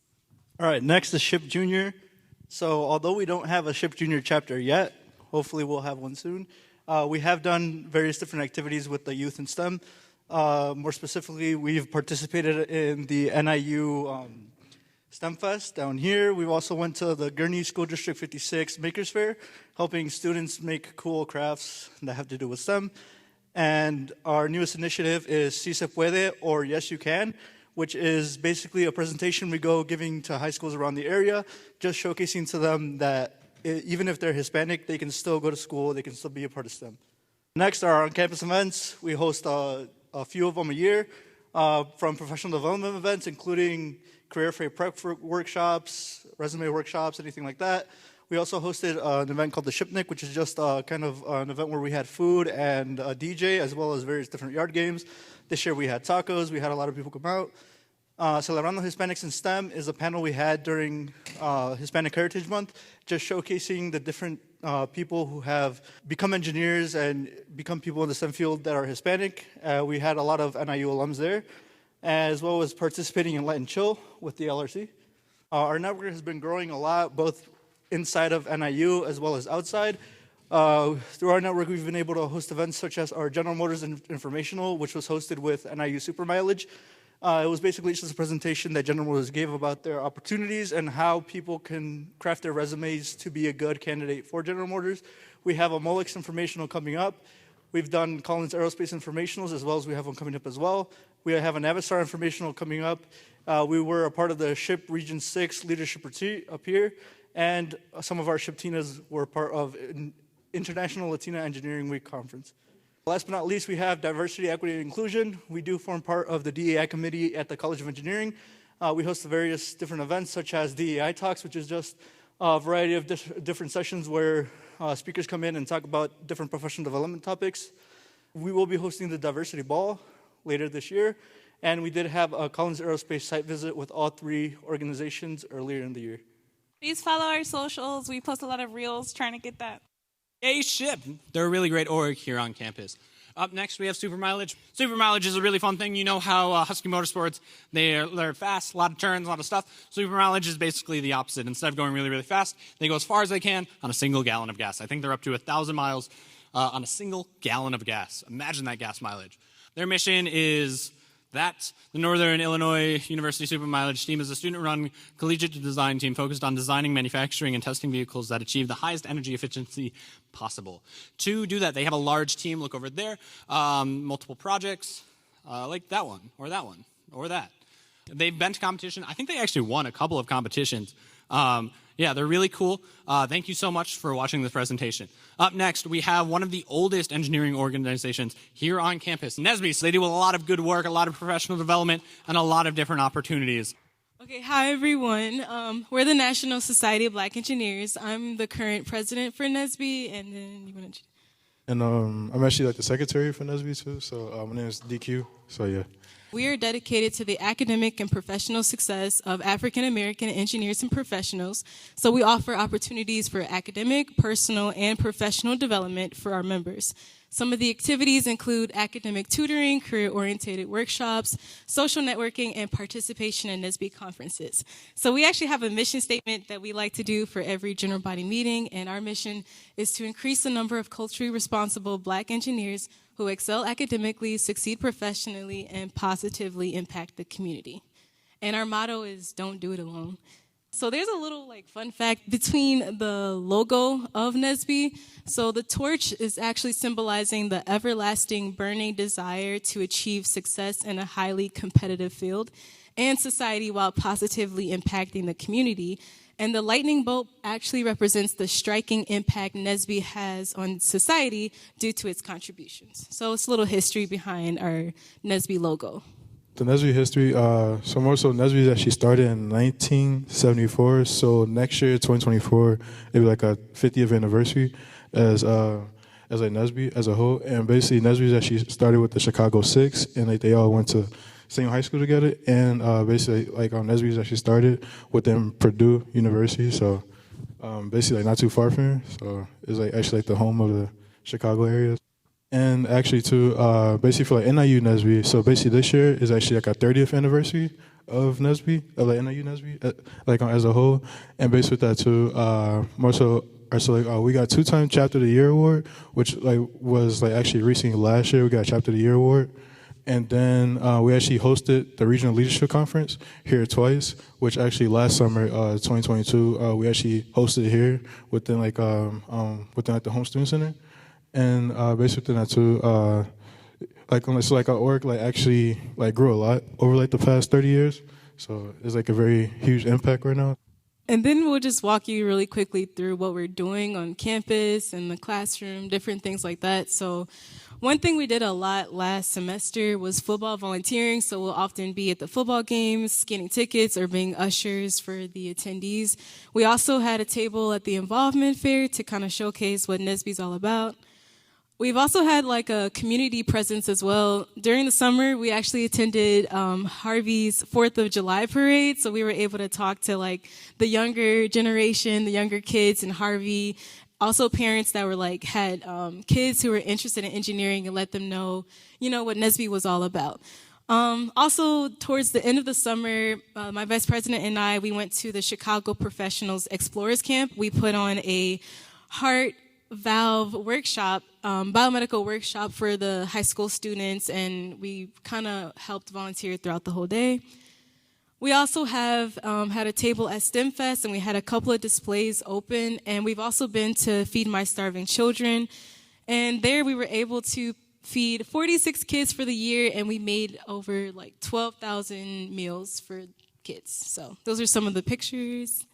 All right, next is SHIP Junior. So although we don't have a SHIP Junior chapter yet, hopefully we'll have one soon, we have done various different activities with the youth in STEM. More specifically, we've participated in the NIU STEM Fest down here. We also went to the Gurnee School District 56 Makers Fair, helping students make cool crafts that have to do with STEM. And our newest initiative is Si Se Puede, or Yes You Can, which is basically a presentation we go giving to high schools around the area, just showcasing to them that even if they're Hispanic, they can still go to school, they can still be a part of STEM. Next are on-campus events. We host a few of them a year, from professional development events, including career fair prep workshops, resume workshops, anything like that. We also hosted an event called the Shipnic, which is just kind of an event where we had food and a DJ, as well as various different yard games. This year we had tacos. We had a lot of people come out. Celebrando Hispanics in STEM is a panel we had during Hispanic Heritage Month, just showcasing the different people who have become engineers and become people in the STEM field that are Hispanic. We had a lot of NIU alums there, as well as participating in Let and Chill with the LRC. Our network has been growing a lot, both inside of NIU as well as outside. Through our network, we've been able to host events such as our General Motors Informational, which was hosted with NIU Super Mileage. It was basically just a presentation that General Motors gave about their opportunities and how people can craft their resumes to be a good candidate for General Motors. We have a Molex Informational coming up. We've done Collins Aerospace Informationals, as well as we have one coming up as well. We have a Navistar Informational coming up. We were a part of the SHIP Region 6 Leadership Retreat up here, and some of our SHIP-Tinas were part of International Latina Engineering Week Conference. Last but not least, we have diversity, equity, and inclusion. We do form part of the DEI committee at the College of Engineering. We host various different events, such as DEI Talks, which is just a variety of different sessions where speakers come in and talk about different professional development topics. We will be hosting the Diversity Ball later this year, and we did have a Collins Aerospace site visit with all three organizations earlier in the year. Please follow our socials. We post a lot of reels trying to get that. Hey, SHIP. They're a really great org here on campus. Up next, we have Super Mileage. Super Mileage is a really fun thing. You know how Husky Motorsports, they're fast, a lot of turns, a lot of stuff. Super Mileage is basically the opposite. Instead of going really, really fast, they go as far as they can on a single gallon of gas. I think they're up to 1,000 miles on a single gallon of gas. Imagine that gas mileage. Their mission is that the Northern Illinois University Super Mileage team is a student-run collegiate design team focused on designing, manufacturing, and testing vehicles that achieve the highest energy efficiency possible. To do that, they have a large team. Look over there. Multiple projects, like that one, or that one, or that. They've been to competition. I think they actually won a couple of competitions. Yeah, they're really cool. Thank you so much for watching this presentation. Up next, we have one of the oldest engineering organizations here on campus, NSBE. So they do a lot of good work, a lot of professional development, and a lot of different opportunities. Okay, hi everyone. We're the National Society of Black Engineers. I'm the current president for NSBE, and then you want to... And I'm actually like the secretary for NSBE too, so my name is DQ, so yeah. We are dedicated to the academic and professional success of African American engineers and professionals, so we offer opportunities for academic, personal, and professional development for our members. Some of the activities include academic tutoring, career-oriented workshops, social networking, and participation in NSBE conferences. So we actually have a mission statement that we like to do for every general body meeting, and our mission is to increase the number of culturally responsible Black engineers who excel academically, succeed professionally, and positively impact the community. And our motto is, don't do it alone. So there's a little fun fact between the logo of NSBE. So the torch is actually symbolizing the everlasting burning desire to achieve success in a highly competitive field and society while positively impacting the community. And the lightning bolt actually represents the striking impact NSBE has on society due to its contributions. So it's a little history behind our NSBE logo. The NSBE history, NSBE actually started in 1974, so next year, 2024, it'll be like a 50th anniversary as NSBE as a whole. And basically, NSBE actually started with the Chicago Six, and they all went to same high school together. And basically, NSBE actually started within Purdue University, so basically not too far from here. So it's actually the home of the Chicago area. And actually, too, basically for like NIU NSBE. So basically, this year is actually like our 30th anniversary of NSBE, of like NIU NSBE, like as a whole. And basically with that too, more so. So like, we got 2-time Chapter of the Year award, which like was like actually recently last year we got Chapter of the Year award, and then we actually hosted the Regional Leadership Conference here twice, which actually last summer 2022 we actually hosted it here within like within like the Home Student Center, and basically within that too like our org like actually like grew a lot over like the past 30 years, so it's like a very huge impact right now. And then we'll just walk you really quickly through what we're doing on campus and the classroom, different things like that. So one thing we did a lot last semester was football volunteering. So we'll often be at the football games, scanning tickets, or being ushers for the attendees. We also had a table at the involvement fair to kind of showcase what NSBE's all about. We've also had like a community presence as well. During the summer, we actually attended Harvey's 4th of July parade, so we were able to talk to like the younger generation, the younger kids in Harvey, also parents that were like had kids who were interested in engineering and let them know, you know, what NSBE was all about. Also, towards the end of the summer, my vice president and I, we went to the Chicago Professionals Explorers Camp. We put on a heart valve workshop, biomedical workshop for the high school students, and we kind of helped volunteer throughout the whole day. We also have had a table at STEM Fest, and we had a couple of displays open, and we've also been to Feed My Starving Children, and there we were able to feed 46 kids for the year, and we made over like 12,000 meals for kids. So those are some of the pictures.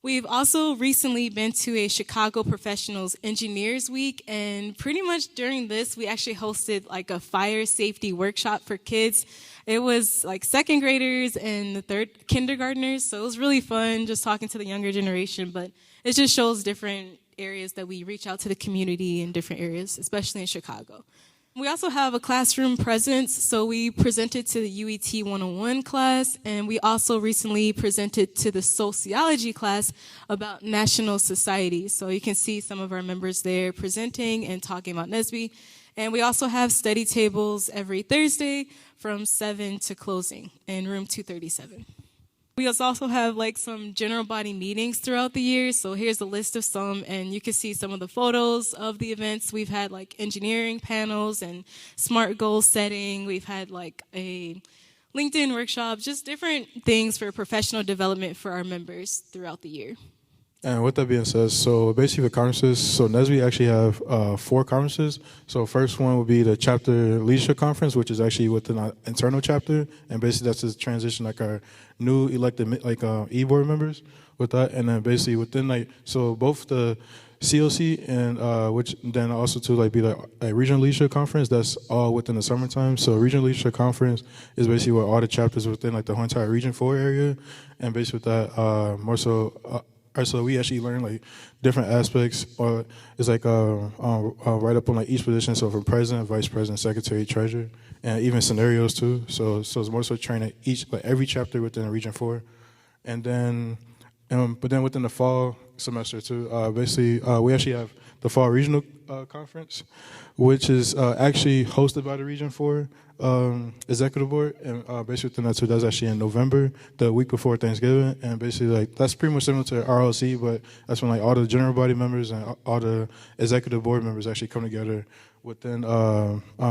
We've also recently been to a Chicago Professionals Engineers Week, and pretty much during this, we actually hosted like a fire safety workshop for kids. It was like second graders and the third kindergartners, so it was really fun just talking to the younger generation, but it just shows different areas that we reach out to the community in different areas, especially in Chicago. We also have a classroom presence, so we presented to the UET 101 class, and we also recently presented to the sociology class about national societies. So you can see some of our members there presenting and talking about NSBE. And we also have study tables every Thursday from 7 to closing in room 237. We also have like some general body meetings throughout the year. So here's a list of some, and you can see some of the photos of the events. We've had like engineering panels and SMART goal setting. We've had like a LinkedIn workshop, just different things for professional development for our members throughout the year. And with that being said, so basically the conferences, so NSBE actually have 4 conferences. So first one will be the Chapter Leadership Conference, which is actually within our internal chapter, and basically that's the transition, like our new elected like e-board members with that, and then basically within like, so both the CLC and which then also to like be like a Regional Leadership Conference, that's all within the summertime. So Regional Leadership Conference is basically where all the chapters within like the whole entire Region 4 area, and basically with that more so. So we actually learn like different aspects, or it's like right up on like each position. So from president, vice president, secretary, treasurer, and even scenarios too. So it's more so training each like every chapter within Region 4, and then but then within the fall semester too. Basically, we actually have the fall regional conference, which is actually hosted by the Region 4 executive board, and basically within that too, that's actually in November, the week before Thanksgiving, and basically like that's pretty much similar to RLC, but that's when like all the general body members and all the executive board members actually come together within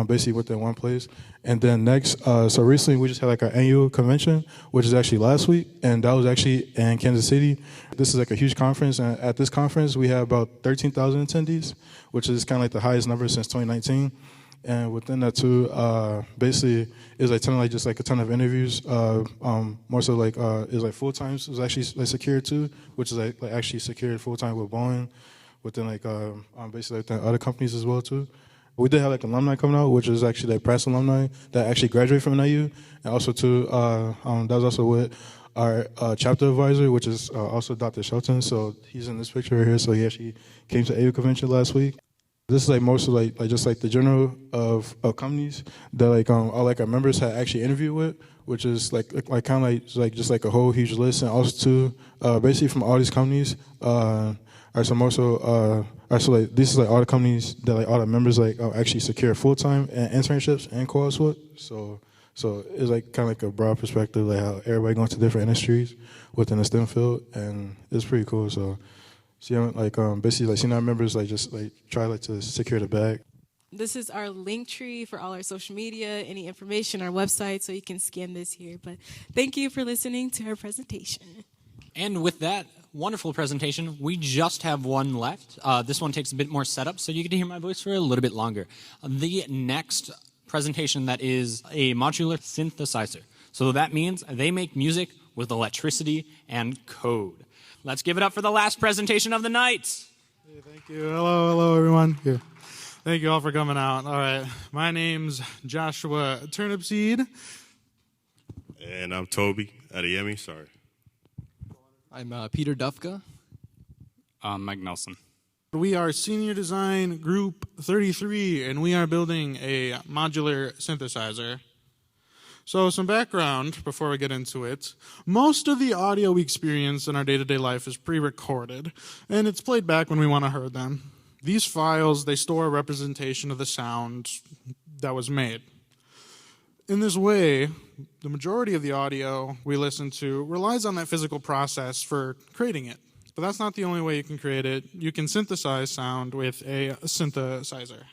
basically within one place. And then next, so recently we just had like our annual convention, which is actually last week, and that was actually in Kansas City. This is like a huge conference, and at this conference we have about 13,000 attendees, which is kind of like the highest number since 2019. And within that too, basically is like just like a ton of interviews. More so like is like full time. So it was actually like secured too, which is like actually secured full time with Boeing, within like basically like other companies as well too. We did have like alumni coming out, which is actually like press alumni that actually graduated from NIU, and also too that was also with our chapter advisor, which is also Dr. Shelton. So he's in this picture right here. So he actually came to AU convention last week. This is like mostly like just like the general of companies that like all like our members had actually interviewed with, which is like kind of like just like a whole huge list, and also too basically from all these companies, right, so I'm also, all right, so like this is like all the companies that like all the members like actually secure full-time and internships and co-ops with. So it's like kind of like a broad perspective, like how everybody going to different industries within the STEM field, and it's pretty cool. So yeah, like basically like seeing our members like just like try like to secure the bag. This is our link tree for all our social media, any information, our website, so you can scan this here. But thank you for listening to our presentation. And with that wonderful presentation, we just have one left. This one takes a bit more setup, so you get to hear my voice for a little bit longer. The next presentation that is a modular synthesizer. So that means they make music with electricity and code. Let's give it up for the last presentation of the night. Hey, thank you. Hello, everyone. Here. Thank you all for coming out. All right, my name's Joshua Turnipseed. And I'm Toby Adeyemi, sorry. I'm Peter Dufka. Mike Nelson. We are Senior Design Group 33, and we are building a modular synthesizer. So some background before we get into it. Most of the audio we experience in our day-to-day life is pre-recorded, and it's played back when we want to hear them. These files, they store a representation of the sound that was made. In this way, the majority of the audio we listen to relies on that physical process for creating it. But that's not the only way you can create it. You can synthesize sound with a synthesizer.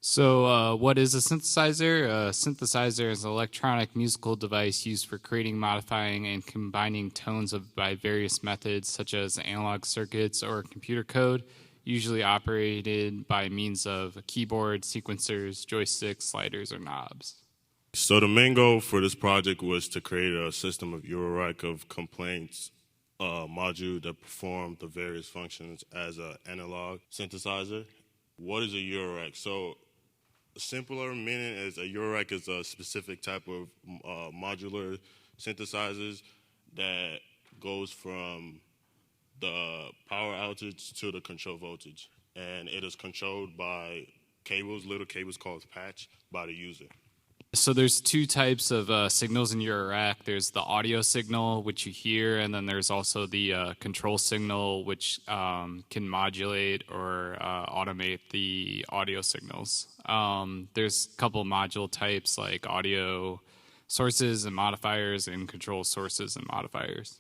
So what is a synthesizer? A synthesizer is an electronic musical device used for creating, modifying, and combining tones by various methods, such as analog circuits or computer code, usually operated by means of a keyboard, sequencers, joysticks, sliders, or knobs. So the main goal for this project was to create a system of Eurorack of complaints module that performed the various functions as an analog synthesizer. What is a Eurorack? So a simpler meaning is a Eurorack is a specific type of modular synthesizers that goes from the power outage to the control voltage. And it is controlled by cables, little cables called patch, by the user. So there's two types of signals in your rack. There's the audio signal, which you hear, and then there's also the control signal, which can modulate or automate the audio signals. There's a couple module types like audio sources and modifiers and control sources and modifiers.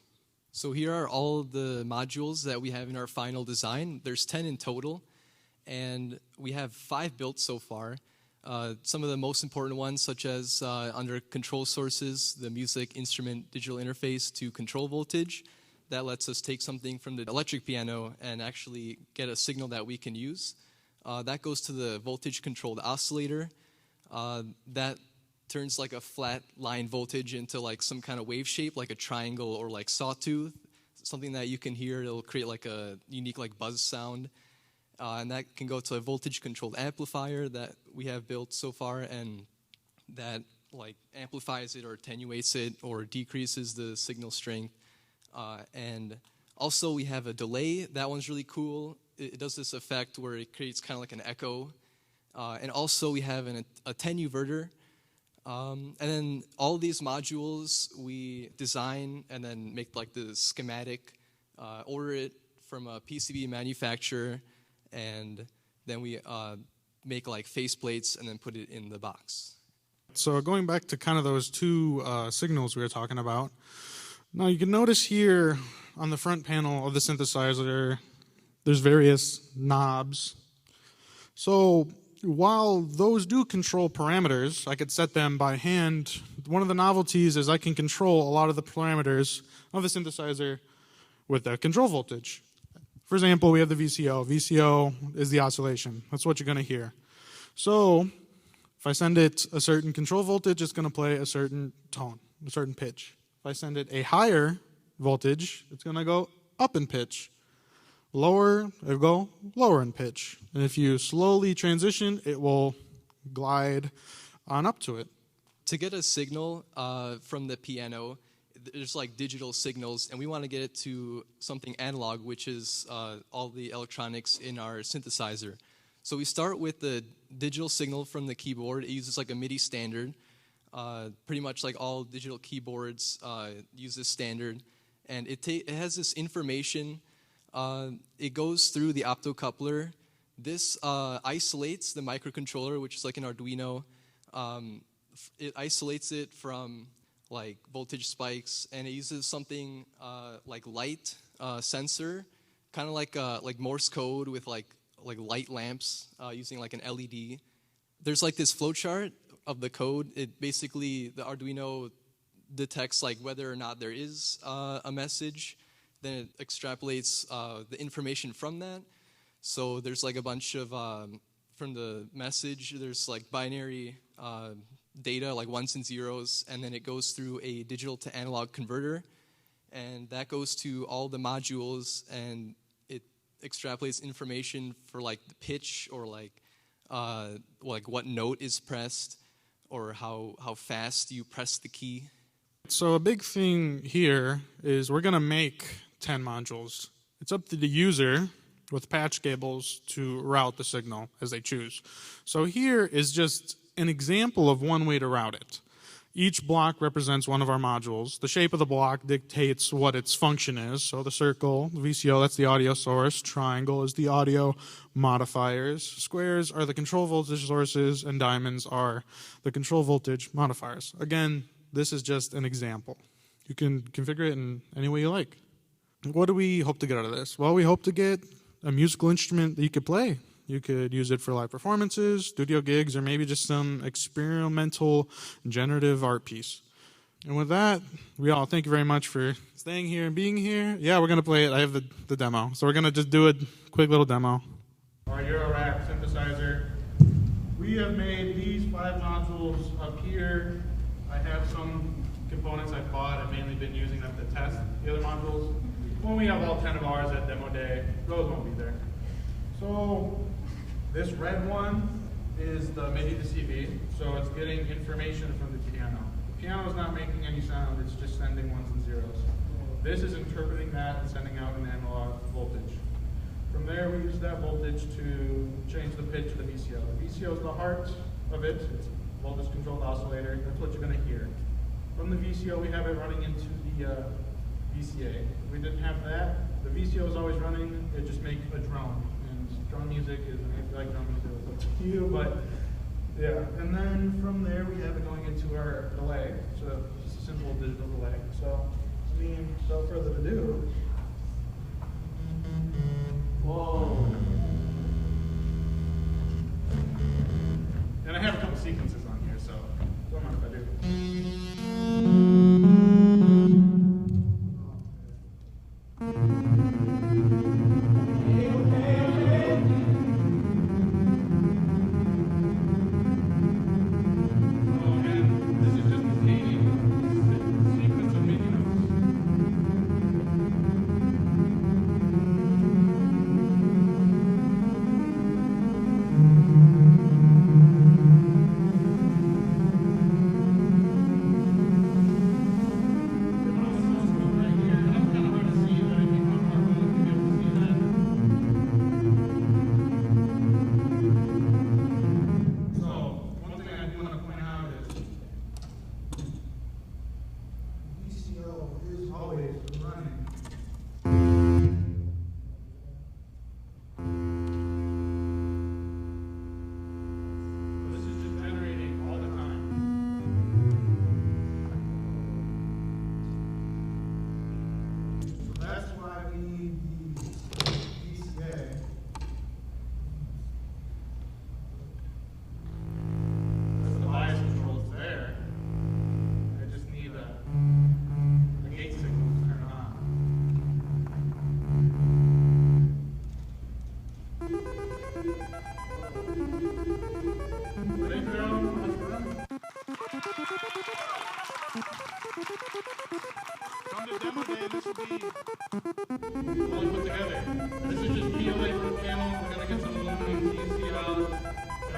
So here are all the modules that we have in our final design. There's 10 in total, and we have 5 built so far. Some of the most important ones, such as under control sources, the music instrument digital interface to control voltage. That lets us take something from the electric piano and actually get a signal that we can use. That goes to the voltage controlled oscillator. That turns like a flat line voltage into like some kind of wave shape, like a triangle or like sawtooth, something that you can hear. It'll create like a unique like buzz sound. And that can go to a voltage-controlled amplifier that we have built so far, and that like amplifies it or attenuates it or decreases the signal strength. And also we have a delay. That one's really cool. It does this effect where it creates kind of like an echo. And also we have an attenuverter. And then all these modules we design and then make like the schematic, order it from a PCB manufacturer, and then we make like faceplates and then put it in the box. So going back to kind of those two signals we were talking about, now you can notice here on the front panel of the synthesizer, there's various knobs. So while those do control parameters, I could set them by hand. One of the novelties is I can control a lot of the parameters of the synthesizer with the control voltage. For example, we have the VCO. VCO is the oscillation. That's what you're going to hear. So if I send it a certain control voltage, it's going to play a certain tone, a certain pitch. If I send it a higher voltage, it's going to go up in pitch. Lower, it'll go lower in pitch. And if you slowly transition, it will glide on up to it. To get a signal from the piano, there's like digital signals, and we want to get it to something analog, which is all the electronics in our synthesizer. So we start with the digital signal from the keyboard. It uses like a MIDI standard. Pretty much like all digital keyboards use this standard. And it has this information It goes through the optocoupler. This isolates the microcontroller, which is like an Arduino. It isolates it from like voltage spikes, and it uses something like light sensor, kind of like Morse code with like light lamps using like an LED. There's like this flowchart of the code. It basically, the Arduino detects like whether or not there is a message, then it extrapolates the information from that. So there's like a bunch of, from the message, there's like binary data, like ones and zeros, and then it goes through a digital to analog converter, and that goes to all the modules, and it extrapolates information for like the pitch, or like what note is pressed, or how fast you press the key. So a big thing here is we're going to make 10 modules. It's up to the user with patch cables to route the signal as they choose. So here is just an example of one way to route it. Each block represents one of our modules. The shape of the block dictates what its function is. So the circle, the VCO, that's the audio source. Triangle is the audio modifiers. Squares are the control voltage sources, and diamonds are the control voltage modifiers. Again, this is just an example. You can configure it in any way you like. What do we hope to get out of this? Well, we hope to get a musical instrument that you could play. You could use it for live performances, studio gigs, or maybe just some experimental generative art piece. And with that, we all thank you very much for staying here and being here. Yeah, we're going to play it. I have the demo. So we're going to just do a quick little demo. Our Eurorack synthesizer. We have made these 5 modules up here. I have some components I bought. I've mainly been using them to test the other modules. When we have all 10 of ours at demo day, those won't be there. So this red one is the MIDI to CV, so it's getting information from the piano. The piano is not making any sound, it's just sending ones and zeros. This is interpreting that and sending out an analog voltage. From there, we use that voltage to change the pitch of the VCO. The VCO is the heart of it. It's a voltage-controlled oscillator. That's what you're going to hear. From the VCO, we have it running into the VCA. If we didn't have that, the VCO is always running. It just makes a drone. And drone music is, if you like drone music, it's up to you. But yeah, and then from there, we have it going into our delay. So just a simple digital delay. So, I mean, without further ado. Whoa. And I have a couple sequences on here, so don't mind if I do.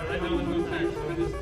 Right now there's no text, so I just